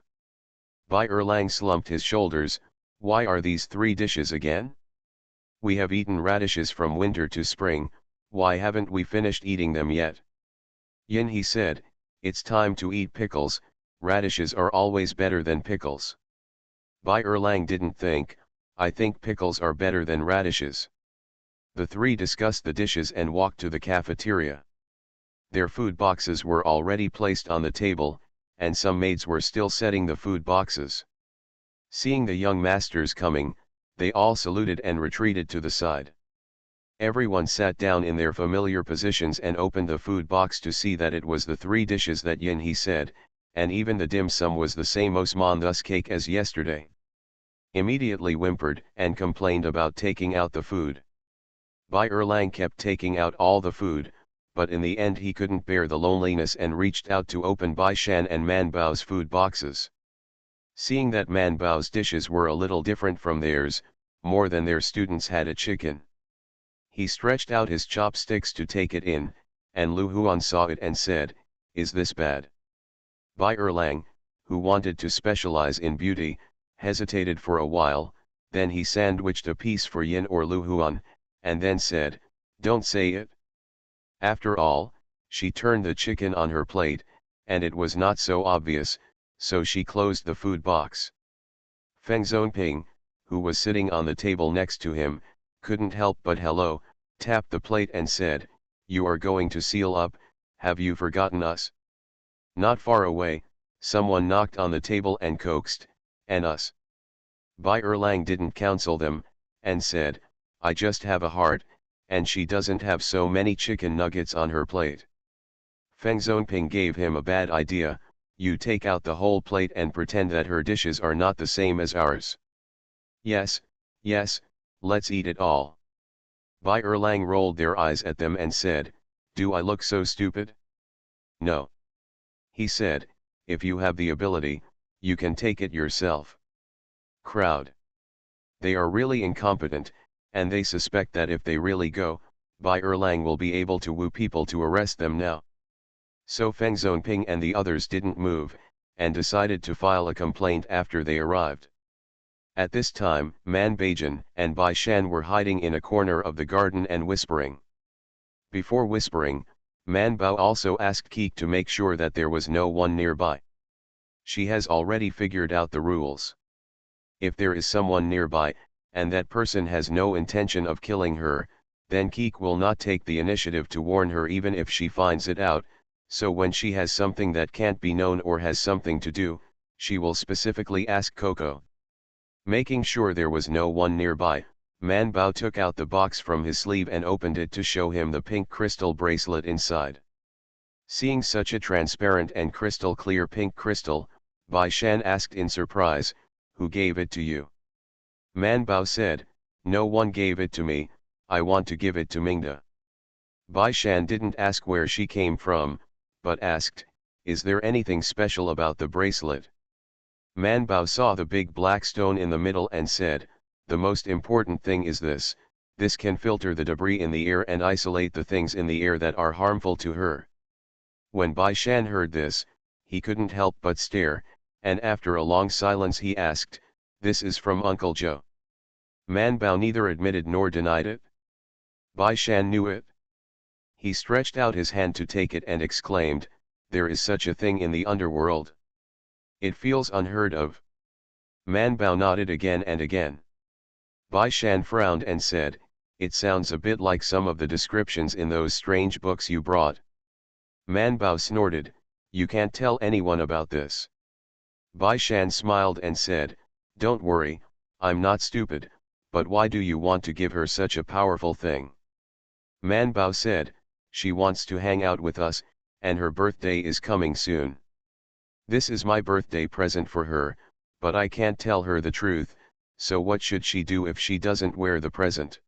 Speaker 1: Bai Erlang slumped his shoulders, "Why are these three dishes again? We have eaten radishes from winter to spring, why haven't we finished eating them yet?" Yin he said, "It's time to eat pickles, radishes are always better than pickles." Bai Erlang didn't think, "I think pickles are better than radishes." The three discussed the dishes and walked to the cafeteria. Their food boxes were already placed on the table, and some maids were still setting the food boxes. Seeing the young masters coming, they all saluted and retreated to the side. Everyone sat down in their familiar positions and opened the food box to see that it was the three dishes that Yin he said, and even the dim sum was the same osman thus cake as yesterday. Immediately whimpered and complained about taking out the food. Bai Erlang kept taking out all the food, but in the end he couldn't bear the loneliness and reached out to open Bai Shan and Man Bao's food boxes. Seeing that Man Bao's dishes were a little different from theirs, more than their students had a chicken. He stretched out his chopsticks to take it in, and Lu Huan saw it and said, "Is this bad?" Bai Erlang, who wanted to specialize in beauty, hesitated for a while, then he sandwiched a piece for Yin or Lu Huan, and then said, "Don't say it." After all, she turned the chicken on her plate, and it was not so obvious, so she closed the food box. Feng Zonping, who was sitting on the table next to him, couldn't help but hello, tapped the plate and said, "You are going to seal up, have you forgotten us?" Not far away, someone knocked on the table and coaxed, "And us?" Bai Erlang didn't counsel them, and said, "I just have a heart, and she doesn't have so many chicken nuggets on her plate." Feng Zonping gave him a bad idea, "You take out the whole plate and pretend that her dishes are not the same as ours." "Yes, yes, let's eat it all." Bai Erlang rolled their eyes at them and said, "Do I look so stupid?" "No." He said, "If you have the ability, you can take it yourself." Crowd. They are really incompetent, and they suspect that if they really go, Bai Erlang will be able to woo people to arrest them now. So Feng Zonping and the others didn't move, and decided to file a complaint after they arrived. At this time, Man Baijian and Bai Shan were hiding in a corner of the garden and whispering. Before whispering, Man Bao also asked Keek to make sure that there was no one nearby. She has already figured out the rules. If there is someone nearby, and that person has no intention of killing her, then Keek will not take the initiative to warn her even if she finds it out, so when she has something that can't be known or has something to do, she will specifically ask Coco. Making sure there was no one nearby, Man Bao took out the box from his sleeve and opened it to show him the pink crystal bracelet inside. Seeing such a transparent and crystal clear pink crystal, Bai Shan asked in surprise, "Who gave it to you?" Man Bao said, "No one gave it to me, I want to give it to Mingda." Bai Shan didn't ask where she came from, but asked, "Is there anything special about the bracelet?" Man Bao saw the big black stone in the middle and said, "The most important thing is this can filter the debris in the air and isolate the things in the air that are harmful to her." When Bai Shan heard this, he couldn't help but stare, and after a long silence he asked, "This is from Uncle Joe?" Man Bao neither admitted nor denied it. Bai Shan knew it. He stretched out his hand to take it and exclaimed, "There is such a thing in the underworld. It feels unheard of." Man Bao nodded again and again. Bai Shan frowned and said, It sounds a bit like some of the descriptions in those strange books you brought. Man Bao snorted, you can't tell anyone about this. Bai Shan smiled and said, don't worry, I'm not stupid, but why do you want to give her such a powerful thing? Man Bao said, she wants to hang out with us, and her birthday is coming soon. This is my birthday present for her, but I can't tell her the truth, so what should she do if she doesn't wear the present?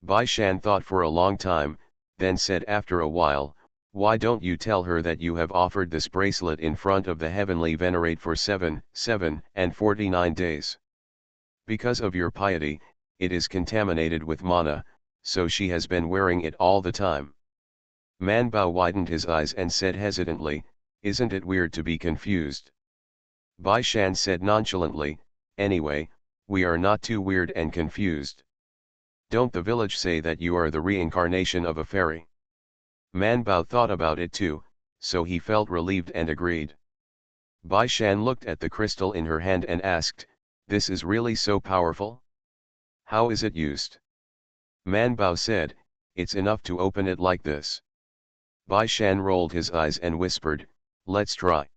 Speaker 1: Bai Shan thought for a long time, then said after a while, why don't you tell her that you have offered this bracelet in front of the heavenly venerate for 749 days? Because of your piety, it is contaminated with mana, so she has been wearing it all the time. Man Bao widened his eyes and said hesitantly, isn't it weird to be confused? Bai Shan said nonchalantly, anyway, we are not too weird and confused. Don't the village say that you are the reincarnation of a fairy? Man Bao thought about it too, so he felt relieved and agreed. Bai Shan looked at the crystal in her hand and asked, this is really so powerful? How is it used? Man Bao said, it's enough to open it like this. Bai Shan rolled his eyes and whispered, let's try.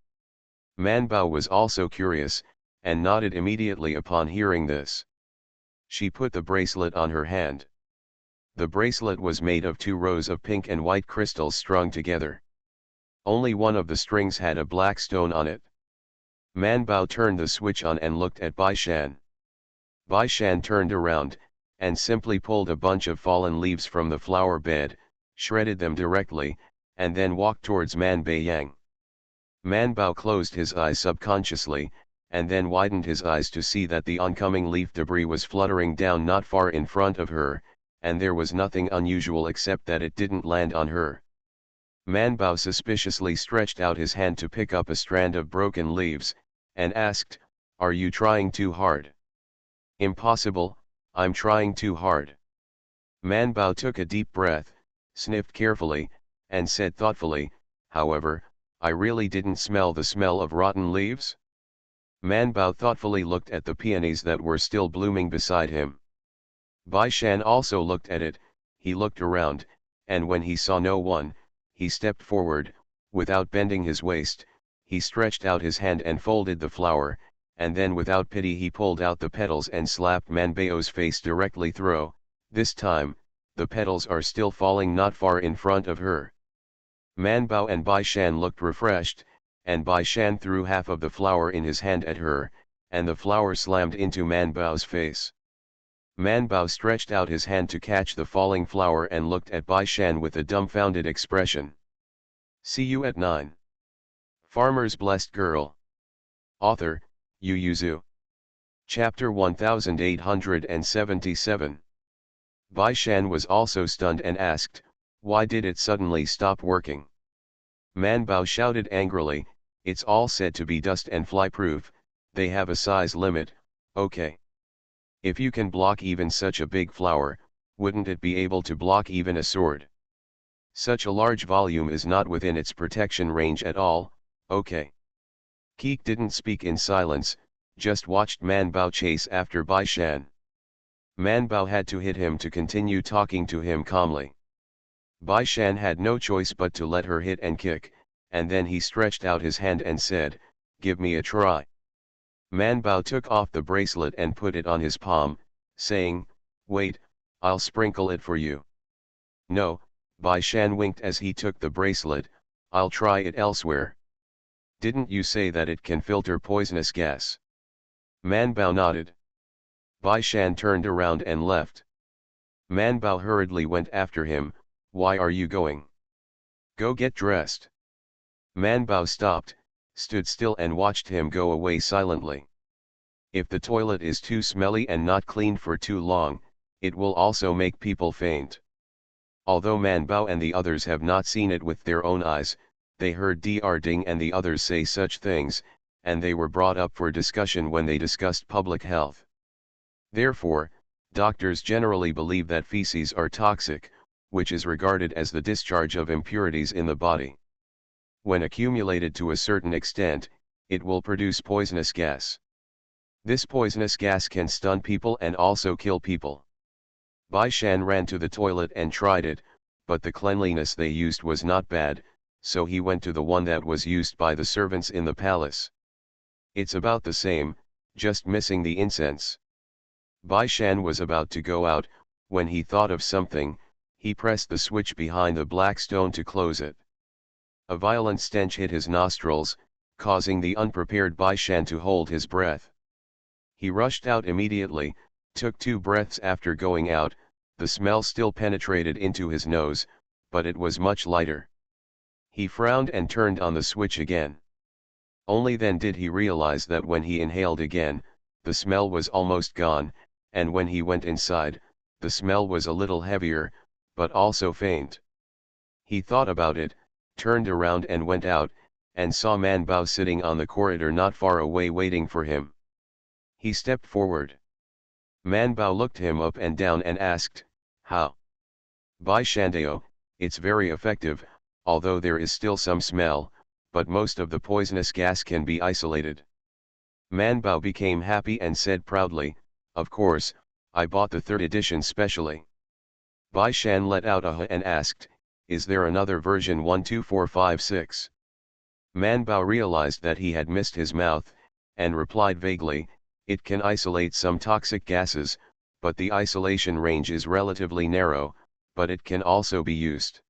Speaker 1: Man Bao was also curious, and nodded immediately upon hearing this. She put the bracelet on her hand. The bracelet was made of 2 rows of pink and white crystals strung together. Only one of the strings had a black stone on it. Man Bao turned the switch on and looked at Bai Shan. Bai Shan turned around, and simply pulled a bunch of fallen leaves from the flower bed, shredded them directly, and then walked towards Man Baiyang. Man Bao closed his eyes subconsciously, and then widened his eyes to see that the oncoming leaf debris was fluttering down not far in front of her, and there was nothing unusual except that it didn't land on her. Man Bao suspiciously stretched out his hand to pick up a strand of broken leaves, and asked, are you trying too hard? Impossible, I'm trying too hard. Man Bao took a deep breath, sniffed carefully, and said thoughtfully, however, I really didn't smell the smell of rotten leaves. Man Bao thoughtfully looked at the peonies that were still blooming beside him. Bai Shan also looked at it, he looked around, and when he saw no one, he stepped forward, without bending his waist, he stretched out his hand and folded the flower, and then without pity he pulled out the petals and slapped Man Bao's face directly through. This time, the petals are still falling not far in front of her. Man Bao and Bai Shan looked refreshed, and Bai Shan threw half of the flower in his hand at her, and the flower slammed into Man Bao's face. Man Bao stretched out his hand to catch the falling flower and looked at Bai Shan with a dumbfounded expression. See you at 9. Farmer's Blessed Girl. Author, Yu Yuzu. Chapter 1877. Bai Shan was also stunned and asked, why did it suddenly stop working? Man Bao shouted angrily, it's all said to be dust and fly proof, they have a size limit, okay. If you can block even such a big flower, wouldn't it be able to block even a sword? Such a large volume is not within its protection range at all, okay. Keek didn't speak in silence, just watched Man Bao chase after Bai Shan. Man Bao had to hit him to continue talking to him calmly. Bai Shan had no choice but to let her hit and kick, and then he stretched out his hand and said, give me a try. Man Bao took off the bracelet and put it on his palm, saying, wait, I'll sprinkle it for you. No, Bai Shan winked as he took the bracelet, I'll try it elsewhere. Didn't you say that it can filter poisonous gas? Man Bao nodded. Bai Shan turned around and left. Man Bao hurriedly went after him, why are you going? Go get dressed. Man Bao stopped, stood still and watched him go away silently. If the toilet is too smelly and not cleaned for too long, it will also make people faint. Although Man Bao and the others have not seen it with their own eyes, they heard Dr. Ding and the others say such things, and they were brought up for discussion when they discussed public health. Therefore, doctors generally believe that feces are toxic, which is regarded as the discharge of impurities in the body. When accumulated to a certain extent, it will produce poisonous gas. This poisonous gas can stun people and also kill people. Bai Shan ran to the toilet and tried it, but the cleanliness they used was not bad, so he went to the one that was used by the servants in the palace. It's about the same, just missing the incense. Bai Shan was about to go out, when he thought of something. He pressed the switch behind the black stone to close it. A violent stench hit his nostrils, causing the unprepared Bai Shan to hold his breath. He rushed out immediately, took 2 breaths after going out. The smell still penetrated into his nose, but it was much lighter. He frowned and turned on the switch again. Only then did he realize that when he inhaled again, the smell was almost gone, and when he went inside, the smell was a little heavier, but also faint. He thought about it, turned around and went out, and saw Man Bao sitting on the corridor not far away waiting for him. He stepped forward. Man Bao looked him up and down and asked, "How?" "Bai Shandao, it's very effective, although there is still some smell, but most of the poisonous gas can be isolated." Man Bao became happy and said proudly, "Of course, I bought the 3rd edition specially." Bai Shan let out a "huh" and asked, "Is there another version 12456? Man Bao realized that he had missed his mouth, and replied vaguely, "It can isolate some toxic gases, but the isolation range is relatively narrow, but it can also be used."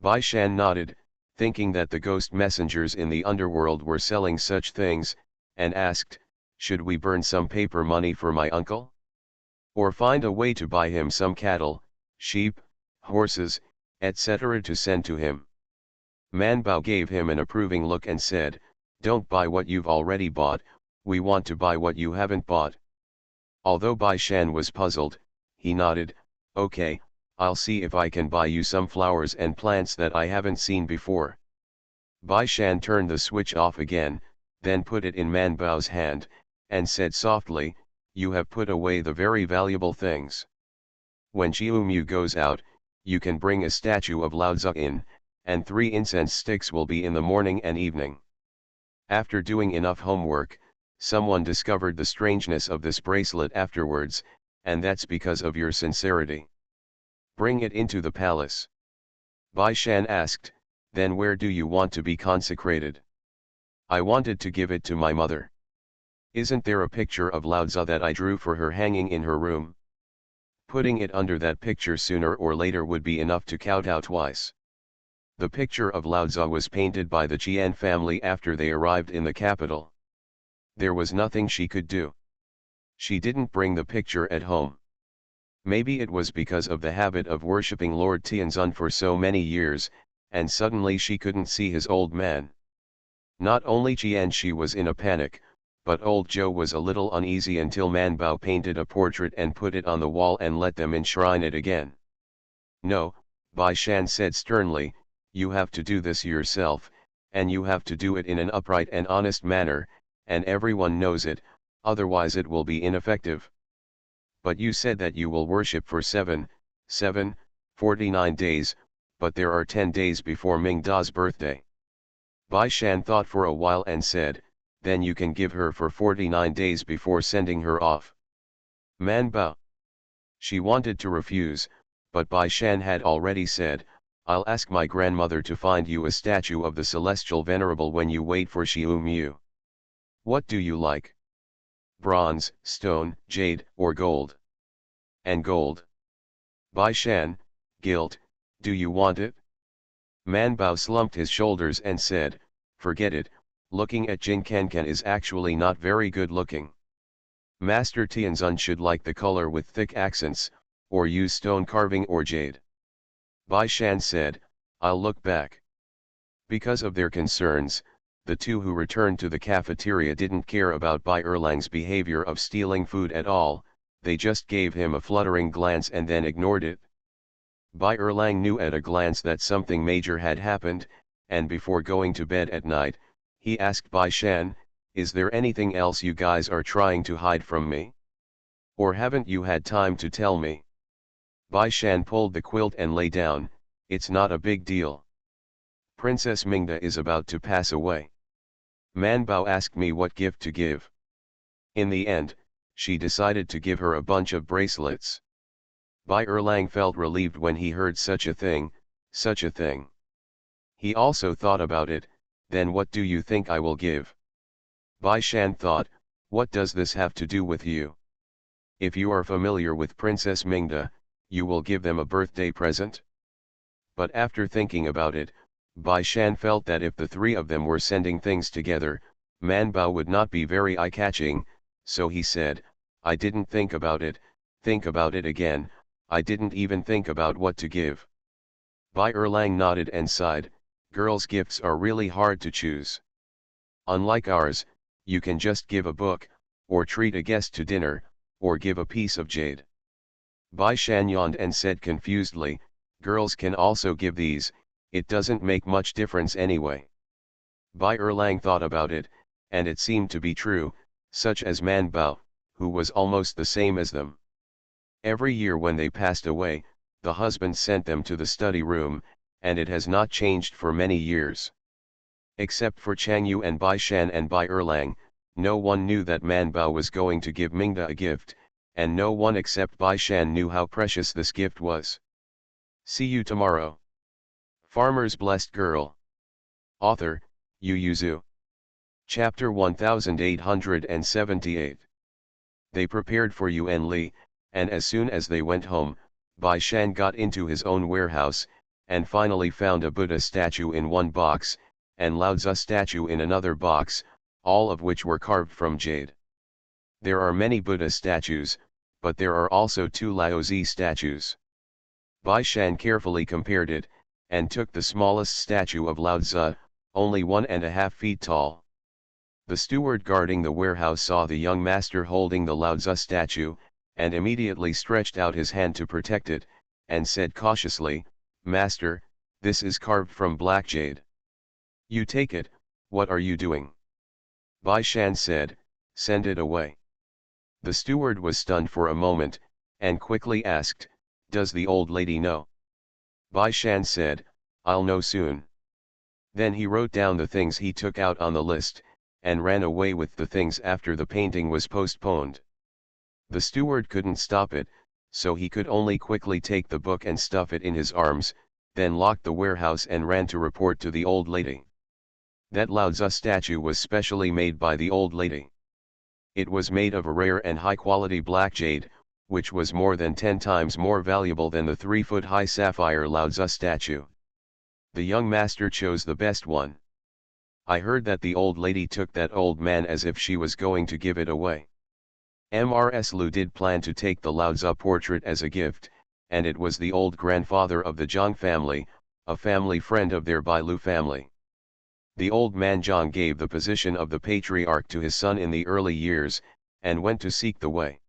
Speaker 1: Bai Shan nodded, thinking that the ghost messengers in the underworld were selling such things, and asked, "Should we burn some paper money for my uncle? Or find a way to buy him some cattle, sheep, horses, etc. to send to him?" Man Bao gave him an approving look and said, "Don't buy what you've already bought, we want to buy what you haven't bought." Although Bai Shan was puzzled, he nodded, "Okay, I'll see if I can buy you some flowers and plants that I haven't seen before." Bai Shan turned the switch off again, then put it in Man Bao's hand, and said softly, "You have put away the very valuable things. When Xiu Mu goes out, you can bring a statue of Lao Tzu in, and 3 incense sticks will be in the morning and evening." After doing enough homework, someone discovered the strangeness of this bracelet afterwards, and that's because of your sincerity. Bring it into the palace. Bai Shan asked, "Then where do you want to be consecrated?" "I wanted to give it to my mother." "Isn't there a picture of Lao Tzu that I drew for her hanging in her room?" "Putting it under that picture sooner or later would be enough to kowtow twice." The picture of Lao Tzu was painted by the Qian family after they arrived in the capital. There was nothing she could do. She didn't bring the picture at home. Maybe it was because of the habit of worshipping Lord Tianzun for so many years, and suddenly she couldn't see his old man. Not only Qian Shi was in a panic, but old Zhou was a little uneasy until Man Bao painted a portrait and put it on the wall and let them enshrine it again. "No," Bai Shan said sternly, "you have to do this yourself, and you have to do it in an upright and honest manner, and everyone knows it, otherwise it will be ineffective." "But you said that you will worship for 49 days, but there are 10 days before Ming Da's birthday." Bai Shan thought for a while and said, "Then you can give her for 49 days before sending her off." Man Bao. She wanted to refuse, but Bai Shan had already said, "I'll ask my grandmother to find you a statue of the celestial venerable when you wait for Xiu Mu. What do you like? Bronze, stone, jade, or gold?" "And gold." Bai Shan, "Gilt, do you want it?" Man Bao slumped his shoulders and said, "Forget it, looking at Jin Kenken is actually not very good looking. Master Tianzun should like the color with thick accents, or use stone carving or jade." Bai Shan said, "I'll look back." Because of their concerns, the two who returned to the cafeteria didn't care about Bai Erlang's behavior of stealing food at all, they just gave him a fluttering glance and then ignored it. Bai Erlang knew at a glance that something major had happened, and before going to bed at night, he asked Bai Shan, "Is there anything else you guys are trying to hide from me? Or haven't you had time to tell me?" Bai Shan pulled the quilt and lay down, "It's not a big deal. Princess Mingda is about to pass away. Man Bao asked me what gift to give. In the end, she decided to give her a bunch of bracelets." Bai Erlang felt relieved when he heard such a thing, such a thing. He also thought about it, then what do you think I will give? Bai Shan thought, what does this have to do with you? If you are familiar with Princess Mingda, you will give them a birthday present? But after thinking about it, Bai Shan felt that if the three of them were sending things together, Man Bao would not be very eye-catching, so he said, I didn't think about it again, I didn't even think about what to give. Bai Erlang nodded and sighed, girls' gifts are really hard to choose. Unlike ours, you can just give a book, or treat a guest to dinner, or give a piece of jade. Bai Shan yawned and said confusedly, girls can also give these, it doesn't make much difference anyway. Bai Erlang thought about it, and it seemed to be true, such as Man Bao, who was almost the same as them. Every year when they passed away, the husband sent them to the study room, and it has not changed for many years. Except for Chang Yu and Bai Shan and Bai Erlang, no one knew that Man Bao was going to give Mingda a gift, and no one except Bai Shan knew how precious this gift was. See you tomorrow. Farmer's Blessed Girl. Author, Yu Yuzu. Chapter 1878. They prepared for Yuan Li, and as soon as they went home, Bai Shan got into his own warehouse, and finally found a Buddha statue in one box, and Lao Tzu statue in another box, all of which were carved from jade. There are many Buddha statues, but there are also 2 Lao Tzu statues. Bai Shan carefully compared it, and took the smallest statue of Lao Tzu, only 1.5 feet tall. The steward guarding the warehouse saw the young master holding the Lao Tzu statue, and immediately stretched out his hand to protect it, and said cautiously, Master, this is carved from black jade. You take it, what are you doing? Bai Shan said, send it away. The steward was stunned for a moment, and quickly asked, does the old lady know? Bai Shan said, I'll know soon. Then he wrote down the things he took out on the list, and ran away with the things after the painting was postponed. The steward couldn't stop it, so he could only quickly take the book and stuff it in his arms, then locked the warehouse and ran to report to the old lady. That Lao Tzu statue was specially made by the old lady. It was made of a rare and high-quality black jade, which was more than 10 times more valuable than the 3-foot-high sapphire Lao Tzu statue. The young master chose the best one. I heard that the old lady took that old man as if she was going to give it away. Mrs. Lu did plan to take the Lao Tzu portrait as a gift, and it was the old grandfather of the Zhang family, a family friend of their Bai Lu family. The old man Zhang gave the position of the patriarch to his son in the early years, and went to seek the way.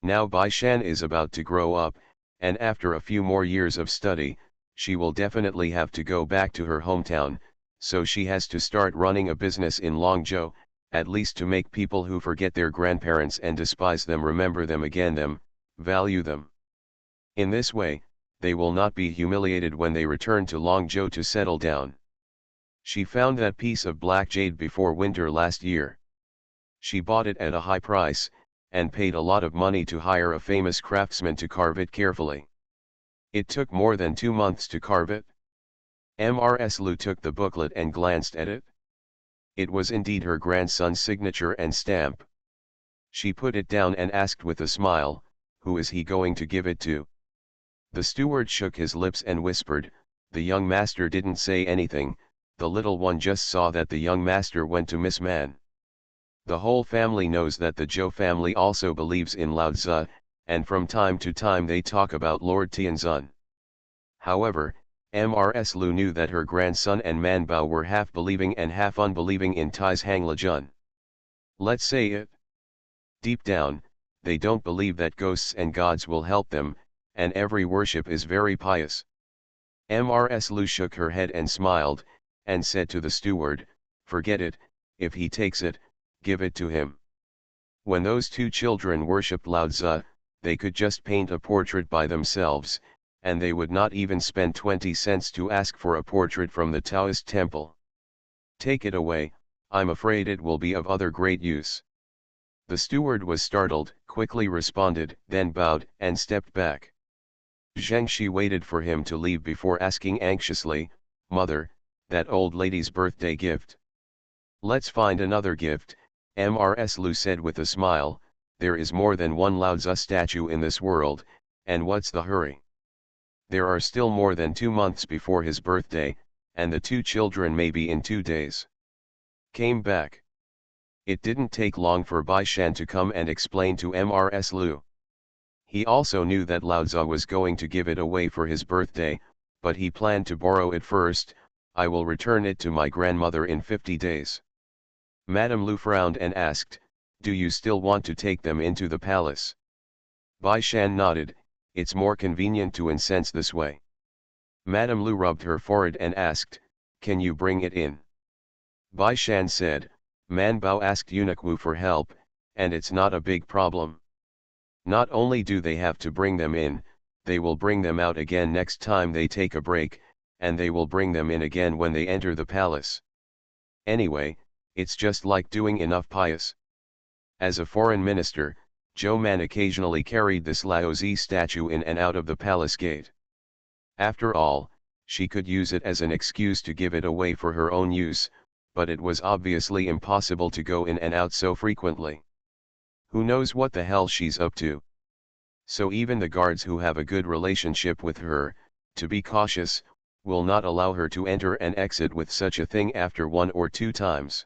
Speaker 1: Now Bai Shan is about to grow up, and after a few more years of study, she will definitely have to go back to her hometown, so she has to start running a business in Longzhou, at least to make people who forget their grandparents and despise them remember them again, value them. In this way, they will not be humiliated when they return to Longzhou to settle down. She found that piece of black jade before winter last year. She bought it at a high price, and paid a lot of money to hire a famous craftsman to carve it carefully. It took more than 2 months to carve it. Mrs. Lu took the booklet and glanced at it. It was indeed her grandson's signature and stamp. She put it down and asked with a smile, who is he going to give it to? The steward shook his lips and whispered, the young master didn't say anything, the little one just saw that the young master went to Miss Man. The whole family knows that the Zhou family also believes in Lao Tzu, and from time to time they talk about Lord Tianzun. However, Mrs. Lu knew that her grandson and Man Bao were half believing and half unbelieving in Tai's Hang Lejun. Let's say it. Deep down, they don't believe that ghosts and gods will help them, and every worship is very pious. Mrs. Lu shook her head and smiled, and said to the steward, forget it, if he takes it, give it to him. When those 2 children worshipped Lao Tzu, they could just paint a portrait by themselves, and they would not even spend 20 cents to ask for a portrait from the Taoist temple. Take it away, I'm afraid it will be of other great use. The steward was startled, quickly responded, then bowed, and stepped back. Zhengxi waited for him to leave before asking anxiously, "Mother, that old lady's birthday gift?" "Let's find another gift," Mrs. Lu said with a smile. "There is more than one Lao Tzu statue in this world, and what's the hurry? There are still more than 2 months before his birthday, and the 2 children may be in 2 days." Came back. It didn't take long for Bai Shan to come and explain to Mrs. Lu. He also knew that Lao Tzu was going to give it away for his birthday, but he planned to borrow it first. "I will return it to my grandmother in 50 days. Madame Lu frowned and asked, "Do you still want to take them into the palace?" Bai Shan nodded. "It's more convenient to incense this way." Madame Lu rubbed her forehead and asked, "Can you bring it in?" Bai Shan said, "Man Bao asked Eunuch Wu for help, and it's not a big problem. Not only do they have to bring them in, they will bring them out again next time they take a break, and they will bring them in again when they enter the palace. Anyway, it's just like doing enough pious." As a foreign minister, Zhou Man occasionally carried this Laozi statue in and out of the palace gate. After all, she could use it as an excuse to give it away for her own use, but it was obviously impossible to go in and out so frequently. Who knows what the hell she's up to? So even the guards who have a good relationship with her, to be cautious, will not allow her to enter and exit with such a thing after 1 or 2 times.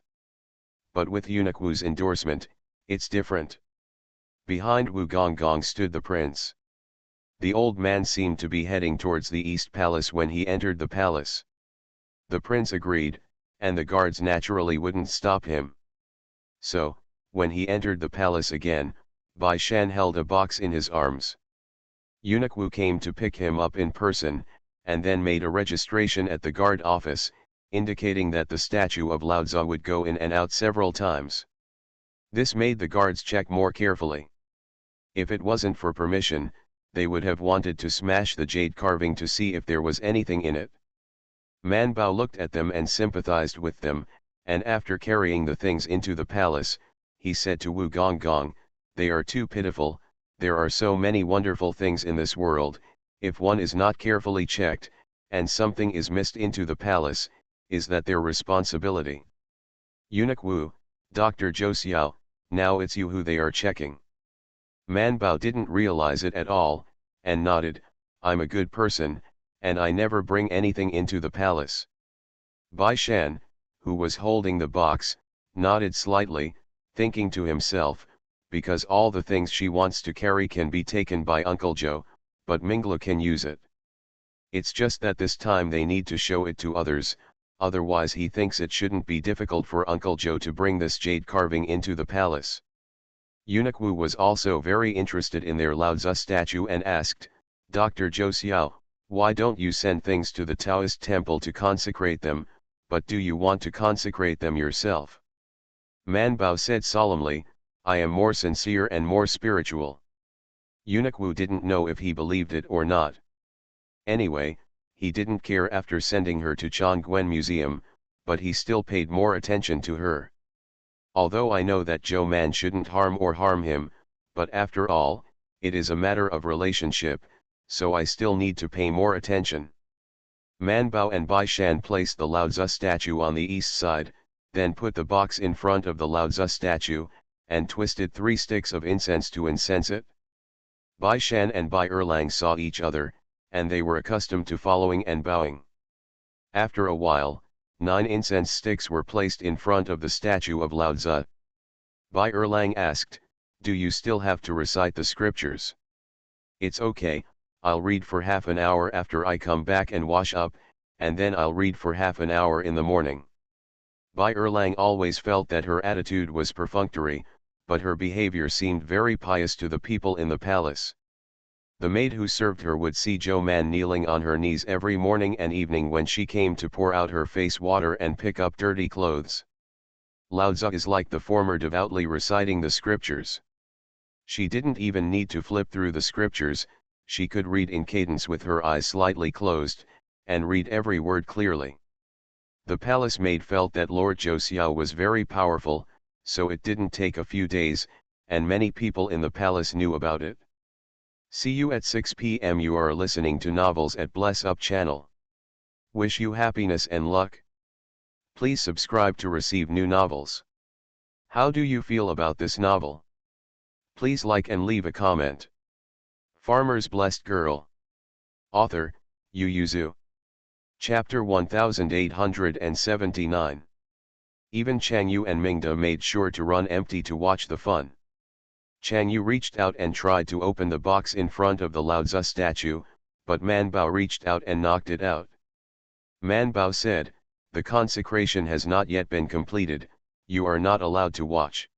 Speaker 1: But with Eunuch Wu's endorsement, it's different. Behind Wu Gonggong stood the prince. The old man seemed to be heading towards the East Palace when he entered the palace. The prince agreed, and the guards naturally wouldn't stop him. So, when he entered the palace again, Bai Shan held a box in his arms. Eunuch Wu came to pick him up in person, and then made a registration at the guard office, indicating that the statue of Lao Tzu would go in and out several times. This made the guards check more carefully. If it wasn't for permission, they would have wanted to smash the jade carving to see if there was anything in it. Man Bao looked at them and sympathized with them, and after carrying the things into the palace, he said to Wu Gonggong, "They are too pitiful. There are so many wonderful things in this world. If one is not carefully checked, and something is missed into the palace, is that their responsibility?" "Eunuch Wu, Dr. Zhou Xiao, now it's you who they are checking." Man Bao didn't realize it at all, and nodded, "I'm a good person, and I never bring anything into the palace." Bai Shan, who was holding the box, nodded slightly, thinking to himself, because all the things she wants to carry can be taken by Uncle Joe, but Mingla can use it. It's just that this time they need to show it to others, otherwise he thinks it shouldn't be difficult for Uncle Joe to bring this jade carving into the palace. Eunuch Wu was also very interested in their Lao Tzu statue and asked, "Dr. Zhou Xiao, why don't you send things to the Taoist temple to consecrate them, but do you want to consecrate them yourself?" Man Bao said solemnly, "I am more sincere and more spiritual." Eunuch Wu didn't know if he believed it or not. Anyway, he didn't care after sending her to Chongguan Museum, but he still paid more attention to her. "Although I know that Zhou Man shouldn't harm him, but after all, it is a matter of relationship, so I still need to pay more attention." Man Bao and Bai Shan placed the Lao Tzu statue on the east side, then put the box in front of the Lao Tzu statue, and twisted 3 sticks of incense to incense it. Bai Shan and Bai Erlang saw each other, and they were accustomed to following and bowing. After a while, 9 incense sticks were placed in front of the statue of Lao Tzu. Bai Erlang asked, "Do you still have to recite the scriptures?" "It's okay, I'll read for half an hour after I come back and wash up, and then I'll read for half an hour in the morning." Bai Erlang always felt that her attitude was perfunctory, but her behavior seemed very pious to the people in the palace. The maid who served her would see Zhou Man kneeling on her knees every morning and evening when she came to pour out her face water and pick up dirty clothes. Lao Tzu is like the former devoutly reciting the scriptures. She didn't even need to flip through the scriptures, she could read in cadence with her eyes slightly closed, and read every word clearly. The palace maid felt that Lord Zhou Xiao was very powerful, so it didn't take a few days, and many people in the palace knew about it. See you at 6 p.m. You are listening to Novels at Bless Up channel. Wish you happiness and luck. Please subscribe to receive new novels. How do you feel about this novel? Please like and leave a comment. Farmer's Blessed Girl. Author, Yu Yuzu. Chapter 1879. Even Chang Yu and Mingda made sure to run empty to watch the fun. Chang Yu reached out and tried to open the box in front of the Lao Tzu statue, but Man Bao reached out and knocked it out. Man Bao said, "The consecration has not yet been completed, you are not allowed to watch."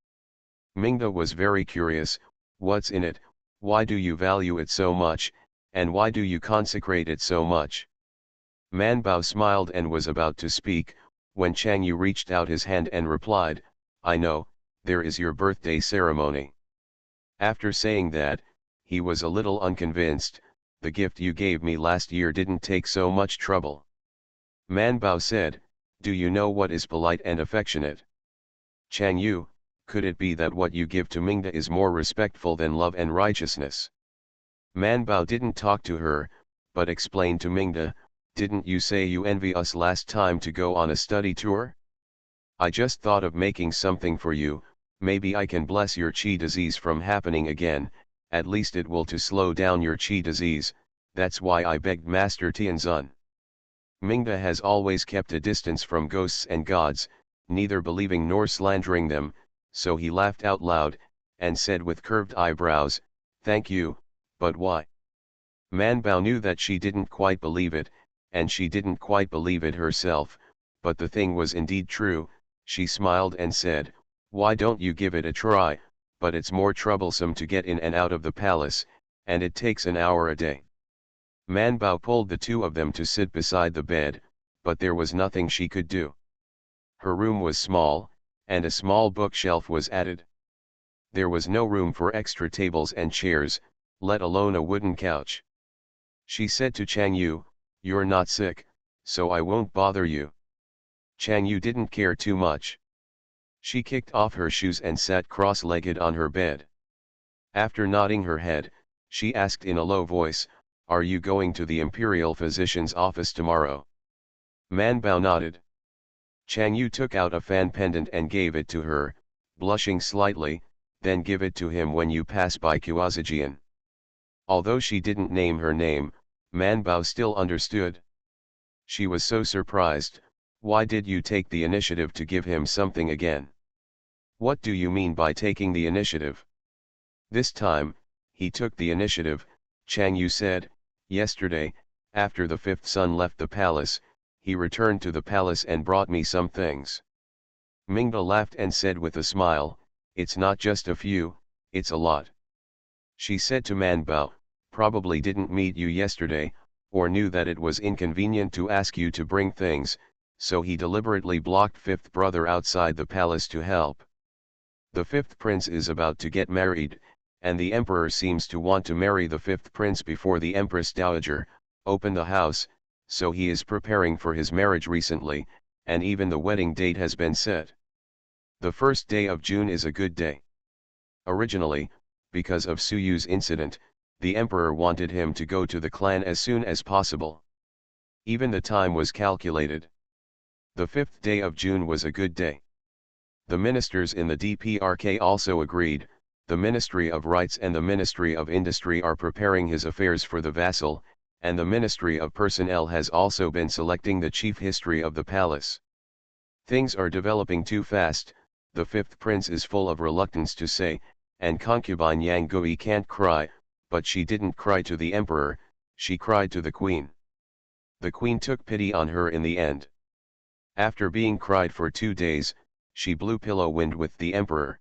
Speaker 1: Mingda was very curious, "What's in it, why do you value it so much, and why do you consecrate it so much?" Man Bao smiled and was about to speak, when Chang Yu reached out his hand and replied, "I know, there is your birthday ceremony." After saying that, he was a little unconvinced. "The gift you gave me last year didn't take so much trouble." Man Bao said, "Do you know what is polite and affectionate?" Chang Yu, could it be that what you give to Mingda is more respectful than love and righteousness? Man Bao didn't talk to her, but explained to Mingda, "Didn't you say you envy us last time to go on a study tour? I just thought of making something for you. Maybe I can bless your qi disease from happening again, at least it will to slow down your qi disease, that's why I begged Master Tianzun." Mingda has always kept a distance from ghosts and gods, neither believing nor slandering them, so he laughed out loud, and said with curved eyebrows, "Thank you, but why?" Man Bao knew that she didn't quite believe it, and she didn't quite believe it herself, but the thing was indeed true. She smiled and said, "Why don't you give it a try, but it's more troublesome to get in and out of the palace, and it takes an hour a day." Man Bao pulled the two of them to sit beside the bed, but there was nothing she could do. Her room was small, and a small bookshelf was added. There was no room for extra tables and chairs, let alone a wooden couch. She said to Chang Yu, "You're not sick, so I won't bother you." Chang Yu didn't care too much. She kicked off her shoes and sat cross-legged on her bed. After nodding her head, she asked in a low voice, "Are you going to the imperial physician's office tomorrow?" Man Bao nodded. Chang Yu took out a fan pendant and gave it to her, blushing slightly, "Then give it to him when you pass by Kuazijian." Although she didn't name her name, Man Bao still understood. She was so surprised. "Why did you take the initiative to give him something again?" "What do you mean by taking the initiative?" "This time, he took the initiative," Chang Yu said. "Yesterday, after the fifth son left the palace, he returned to the palace and brought me some things." Mingda laughed and said with a smile, "It's not just a few, it's a lot." She said to Man Bao, "Probably didn't meet you yesterday, or knew that it was inconvenient to ask you to bring things, so he deliberately blocked fifth brother outside the palace to help. The fifth prince is about to get married, and the emperor seems to want to marry the fifth prince before the empress dowager open the house, so he is preparing for his marriage recently, and even the wedding date has been set. The first day of June is a good day. Originally, because of Su Yu's incident, the emperor wanted him to go to the clan as soon as possible. Even the time was calculated. The fifth day of June was a good day. The ministers in the DPRK also agreed. The Ministry of Rights and the Ministry of Industry are preparing his affairs for the vassal, and the Ministry of Personnel has also been selecting the chief history of the palace. Things are developing too fast. The fifth prince is full of reluctance to say, and concubine Yang Gui can't cry, but she didn't cry to the emperor, she cried to the queen. The queen took pity on her in the end. After being cried for 2 days, she blew pillow wind with the emperor.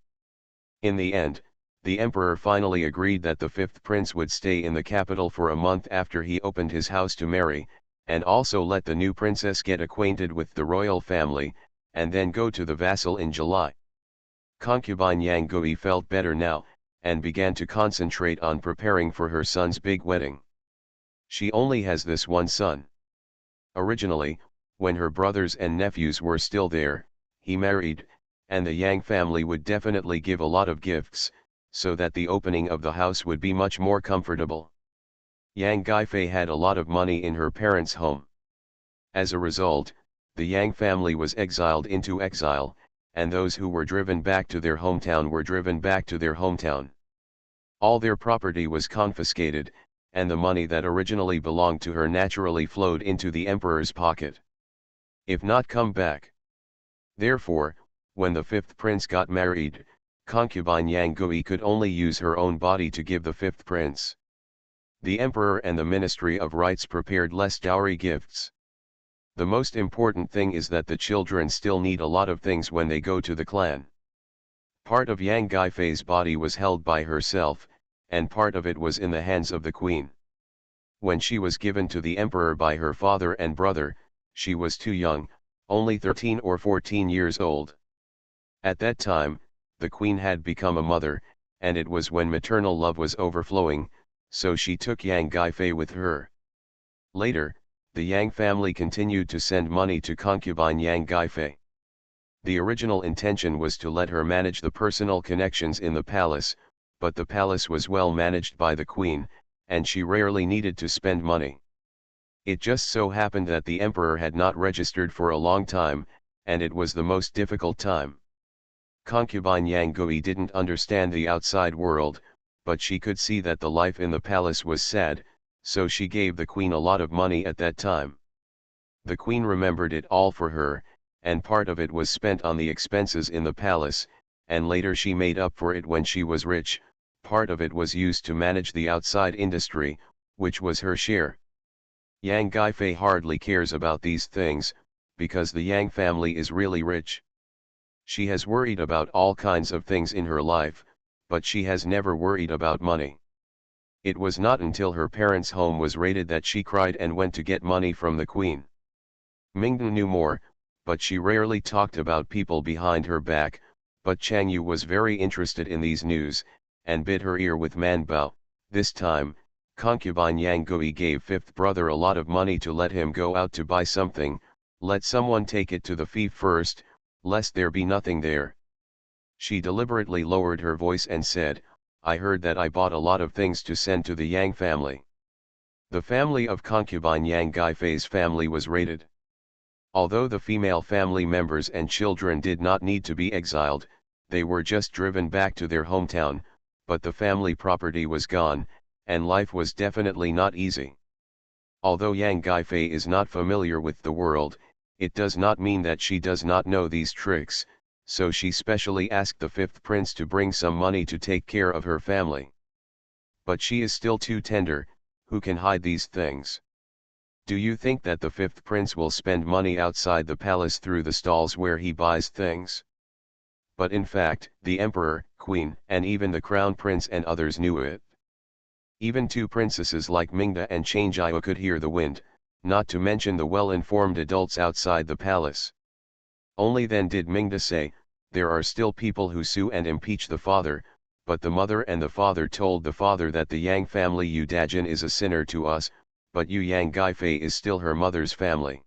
Speaker 1: In the end, the emperor finally agreed that the fifth prince would stay in the capital for a month after he opened his house to marry, and also let the new princess get acquainted with the royal family, and then go to the vassal in July. Concubine Yang Gui felt better now, and began to concentrate on preparing for her son's big wedding. She only has this one son. Originally, when her brothers and nephews were still there, he married, and the Yang family would definitely give a lot of gifts, so that the opening of the house would be much more comfortable. Yang Guifei had a lot of money in her parents' home. As a result, the Yang family was exiled into exile, and those who were driven back to their hometown were driven back to their hometown. All their property was confiscated, and the money that originally belonged to her naturally flowed into the emperor's pocket. If not come back. Therefore, when the fifth prince got married, concubine Yang Gui could only use her own body to give the fifth prince. The emperor and the Ministry of Rites prepared less dowry gifts. The most important thing is that the children still need a lot of things when they go to the clan. Part of Yang Guifei's body was held by herself, and part of it was in the hands of the queen. When she was given to the emperor by her father and brother, she was too young, only 13 or 14 years old. At that time, the queen had become a mother, and it was when maternal love was overflowing, so she took Yang Guifei with her. Later, the Yang family continued to send money to concubine Yang Guifei. The original intention was to let her manage the personal connections in the palace, but the palace was well managed by the queen, and she rarely needed to spend money. It just so happened that the emperor had not registered for a long time, and it was the most difficult time. Concubine Yang Gui didn't understand the outside world, but she could see that the life in the palace was sad, so she gave the queen a lot of money at that time. The queen remembered it all for her, and part of it was spent on the expenses in the palace, and later she made up for it when she was rich. Part of it was used to manage the outside industry, which was her share. Yang Guifei hardly cares about these things, because the Yang family is really rich. She has worried about all kinds of things in her life, but she has never worried about money. It was not until her parents' home was raided that she cried and went to get money from the queen. Mingda knew more, but she rarely talked about people behind her back, but Chang Yu was very interested in these news, and bit her ear with Man Bao. This time, concubine Yang Gui gave fifth brother a lot of money to let him go out to buy something. Let someone take it to the fief first, lest there be nothing there. She deliberately lowered her voice and said, I heard that I bought a lot of things to send to the Yang family. The family of concubine Yang Guifei's family was raided. Although the female family members and children did not need to be exiled, they were just driven back to their hometown, but the family property was gone, and life was definitely not easy. Although Yang Guifei is not familiar with the world, it does not mean that she does not know these tricks, so she specially asked the fifth prince to bring some money to take care of her family. But she is still too tender, who can hide these things? Do you think that the fifth prince will spend money outside the palace through the stalls where he buys things? But in fact, the emperor, queen, and even the crown prince and others knew it. Even two princesses like Mingda and Changjiao could hear the wind, not to mention the well-informed adults outside the palace. Only then did Mingda say, there are still people who sue and impeach the father, but the mother and the father told the father that the Yang family Yu Dajin is a sinner to us, but Yu Yang Guifei is still her mother's family.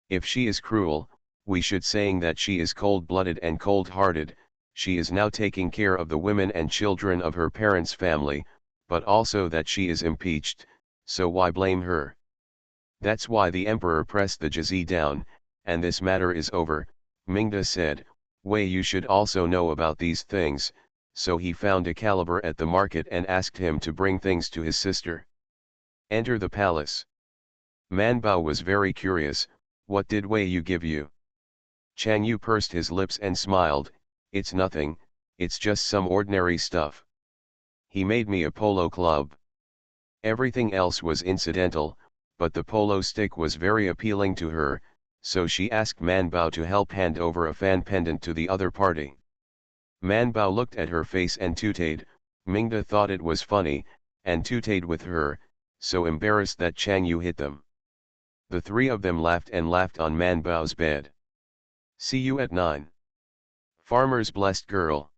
Speaker 1: If she is cruel, we should saying that she is cold-blooded and cold-hearted. She is now taking care of the women and children of her parents' family, but also that she is impeached, so why blame her? That's why the emperor pressed the Jizi down, and this matter is over. Mingda said, Wei, you should also know about these things, so he found a caliber at the market and asked him to bring things to his sister. Enter the palace. Man Bao was very curious, what did Wei Yu give you? Chang Yu pursed his lips and smiled, it's nothing, it's just some ordinary stuff. He made me a polo club. Everything else was incidental, but the polo stick was very appealing to her, so she asked Man Bao to help hand over a fan pendant to the other party. Man Bao looked at her face and tooted. Mingda thought it was funny, and tooted with her, so embarrassed that Chang Yu hit them. The three of them laughed and laughed on Man Bao's bed. See you at 9. Farmer's Blessed Girl.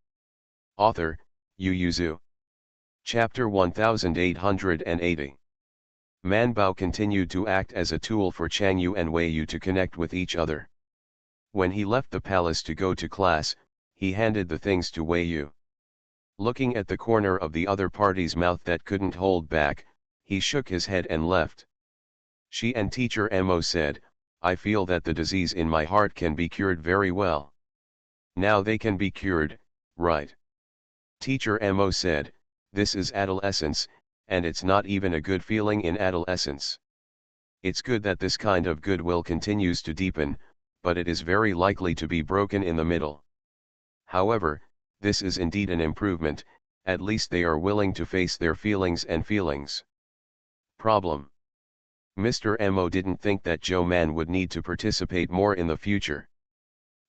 Speaker 1: Author, Yu Yuzu. Chapter 1880. Man Bao continued to act as a tool for Chang Yu and Wei Yu to connect with each other. When he left the palace to go to class, he handed the things to Wei Yu. Looking at the corner of the other party's mouth that couldn't hold back, he shook his head and left. She and Teacher Mo said, I feel that the disease in my heart can be cured very well. Now they can be cured, right? Teacher Mo said, this is adolescence, and it's not even a good feeling in adolescence. It's good that this kind of goodwill continues to deepen, but it is very likely to be broken in the middle. However, this is indeed an improvement, at least they are willing to face their feelings and feelings. Problem. Mr. Mo didn't think that Joe Man would need to participate more in the future.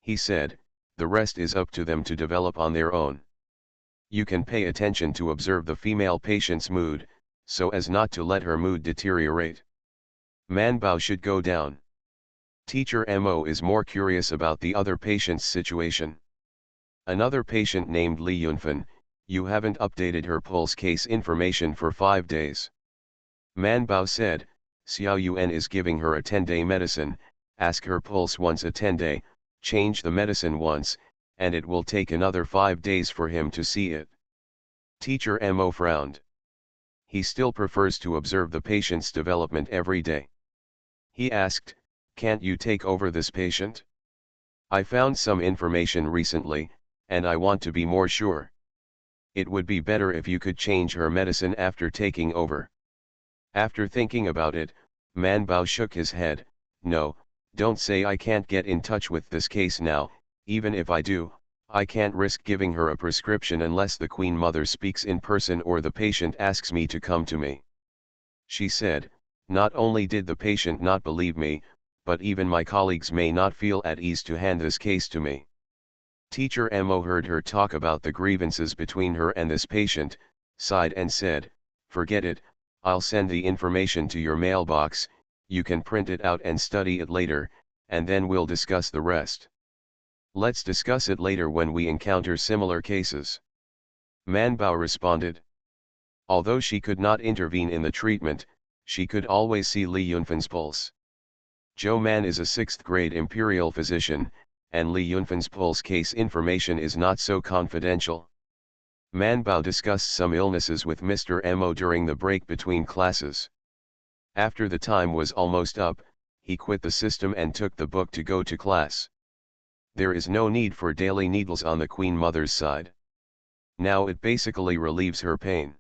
Speaker 1: He said, the rest is up to them to develop on their own. You can pay attention to observe the female patient's mood, so as not to let her mood deteriorate. Manbao should go down. Teacher Mo is more curious about the other patient's situation. Another patient named Li Yunfan, you haven't updated her pulse case information for 5 days. Manbao said, Xiao Yuan is giving her a 10-day medicine, ask her pulse once a 10-day, change the medicine once, and it will take another 5 days for him to see it. Teacher Mo frowned. He still prefers to observe the patient's development every day. He asked, can't you take over this patient? I found some information recently, and I want to be more sure. It would be better if you could change her medicine after taking over. After thinking about it, Manbao shook his head, no, don't say I can't get in touch with this case now, even if I do, I can't risk giving her a prescription unless the Queen Mother speaks in person or the patient asks me to come to me. She said, not only did the patient not believe me, but even my colleagues may not feel at ease to hand this case to me. Teacher Mo heard her talk about the grievances between her and this patient, sighed and said, forget it, I'll send the information to your mailbox, you can print it out and study it later, and then we'll discuss the rest. Let's discuss it later when we encounter similar cases. Manbao responded. Although she could not intervene in the treatment, she could always see Li Yunfan's pulse. Zhou Man is a 6th grade imperial physician, and Li Yunfan's pulse case information is not so confidential. Manbao discussed some illnesses with Mr. Mo during the break between classes. After the time was almost up, he quit the system and took the book to go to class. There is no need for daily needles on the Queen Mother's side. Now it basically relieves her pain.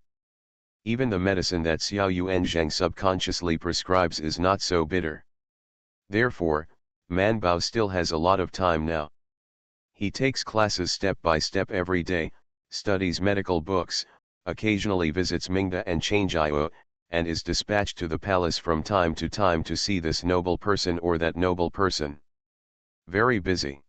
Speaker 1: Even the medicine that Xiao Yuanzhang subconsciously prescribes is not so bitter. Therefore, Manbao still has a lot of time now. He takes classes step by step every day, studies medical books, occasionally visits Mingda and Changjiao, and is dispatched to the palace from time to time to see this noble person or that noble person. Very busy.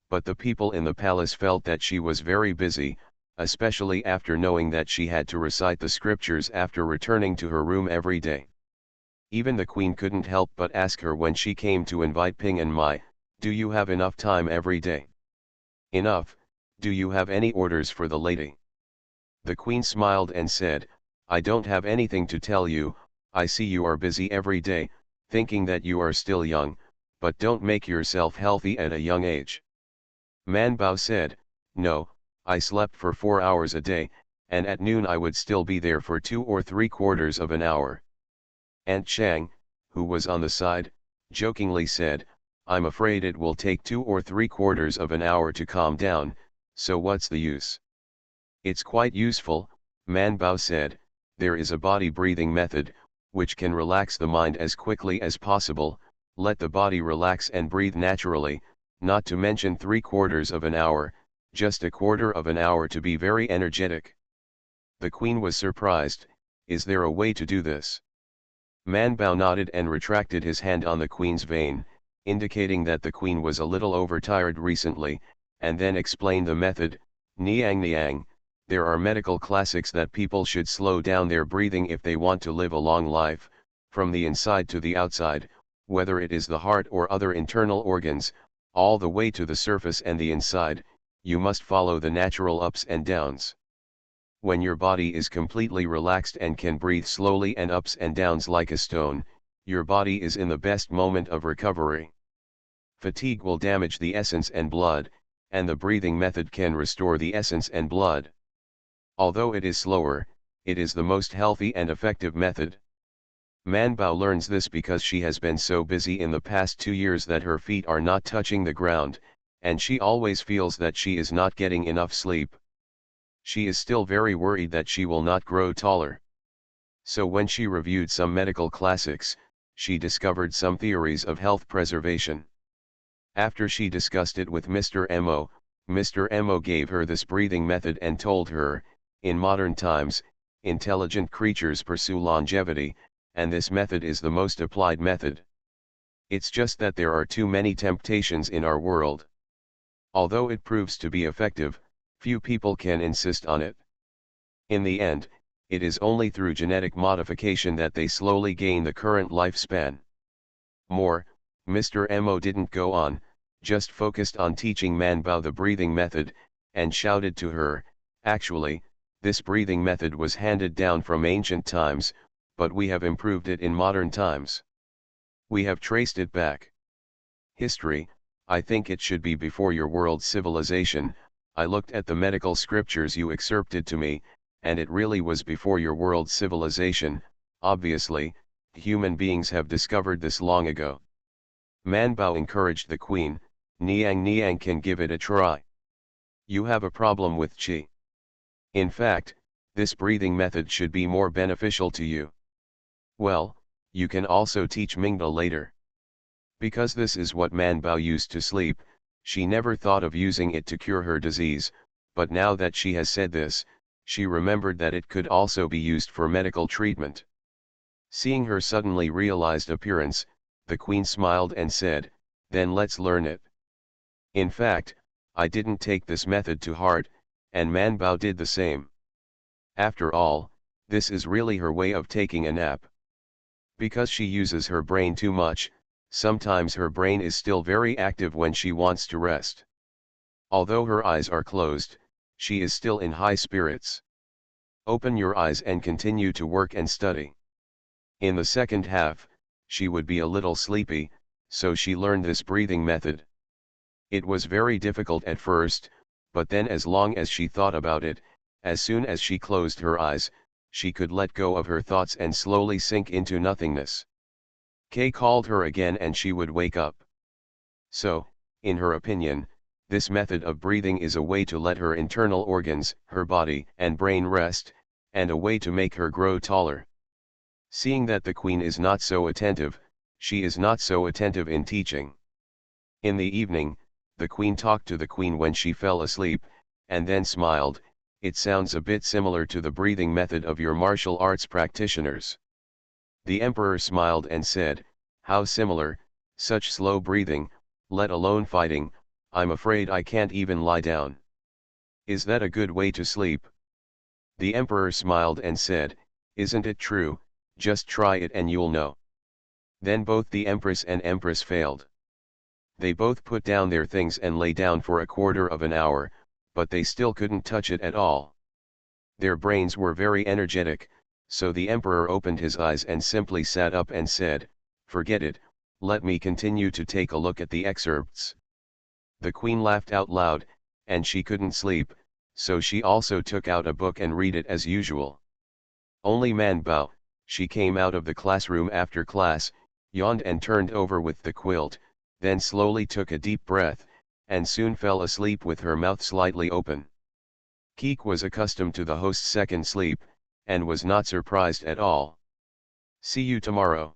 Speaker 1: But the people in the palace felt that she was very busy, especially after knowing that she had to recite the scriptures after returning to her room every day. Even the queen couldn't help but ask her when she came to invite Ping and Mai, do you have enough time every day? Enough, do you have any orders for the lady? The queen smiled and said, I don't have anything to tell you, I see you are busy every day, thinking that you are still young, but don't make yourself healthy at a young age. Manbao said, no, I slept for 4 hours a day, and at noon I would still be there for 2 or 3/4 of an hour. Aunt Chang, who was on the side, jokingly said, I'm afraid it will take 2 or 3/4 of an hour to calm down, so what's the use? It's quite useful, Manbao said, there is a body breathing method, which can relax the mind as quickly as possible, let the body relax and breathe naturally, not to mention 3/4 of an hour, just a quarter of an hour to be very energetic. The queen was surprised, is there a way to do this? Manbao nodded and retracted his hand on the queen's vein, indicating that the queen was a little overtired recently, and then explained the method, Niang Niang, there are medical classics that people should slow down their breathing if they want to live a long life, from the inside to the outside, whether it is the heart or other internal organs, all the way to the surface and the inside, you must follow the natural ups and downs. When your body is completely relaxed and can breathe slowly and ups and downs like a stone, your body is in the best moment of recovery. Fatigue will damage the essence and blood, and the breathing method can restore the essence and blood. Although it is slower, it is the most healthy and effective method. Manbao learns this because she has been so busy in the past 2 years that her feet are not touching the ground, and she always feels that she is not getting enough sleep. She is still very worried that she will not grow taller. So when she reviewed some medical classics, she discovered some theories of health preservation. After she discussed it with Mr. Mo, Mr. Mo gave her this breathing method and told her, in modern times, intelligent creatures pursue longevity, and this method is the most applied method. It's just that there are too many temptations in our world. Although it proves to be effective, few people can insist on it. In the end, it is only through genetic modification that they slowly gain the current lifespan. More, Mr. Mo didn't go on, just focused on teaching Manbao the breathing method, and shouted to her, actually, this breathing method was handed down from ancient times, but we have improved it in modern times. We have traced it back. History, I think it should be before your world's civilization. I looked at the medical scriptures you excerpted to me, and it really was before your world's civilization. Obviously, human beings have discovered this long ago. Manbao encouraged the queen, Niang can give it a try. You have a problem with qi. In fact, this breathing method should be more beneficial to you. Well, you can also teach Mingda later. Because this is what Manbao used to sleep, she never thought of using it to cure her disease, but now that she has said this, she remembered that it could also be used for medical treatment. Seeing her suddenly realized appearance, the queen smiled and said, then let's learn it. In fact, I didn't take this method to heart, and Manbao did the same. After all, this is really her way of taking a nap. Because she uses her brain too much, sometimes her brain is still very active when she wants to rest. Although her eyes are closed, she is still in high spirits. Open your eyes and continue to work and study. In the second half, she would be a little sleepy, so she learned this breathing method. It was very difficult at first, but then as long as she thought about it, as soon as she closed her eyes, she could let go of her thoughts and slowly sink into nothingness. Kay called her again and she would wake up. So, in her opinion, this method of breathing is a way to let her internal organs, her body and brain rest, and a way to make her grow taller. Seeing that the queen is not so attentive, she is not so attentive in teaching. In the evening, the queen talked to the queen when she fell asleep, and then smiled. It sounds a bit similar to the breathing method of your martial arts practitioners. The emperor smiled and said, how similar, such slow breathing, let alone fighting, I'm afraid I can't even lie down. Is that a good way to sleep? The emperor smiled and said, isn't it true, just try it and you'll know. Then both the empress and empress failed. They both put down their things and lay down for a quarter of an hour, but they still couldn't touch it at all. Their brains were very energetic, so the emperor opened his eyes and simply sat up and said, forget it, let me continue to take a look at the excerpts. The queen laughed out loud, and she couldn't sleep, so she also took out a book and read it as usual. Only Manbao, she came out of the classroom after class, yawned and turned over with the quilt, then slowly took a deep breath, and soon fell asleep with her mouth slightly open. Keek was accustomed to the host's second sleep, and was not surprised at all. See you tomorrow.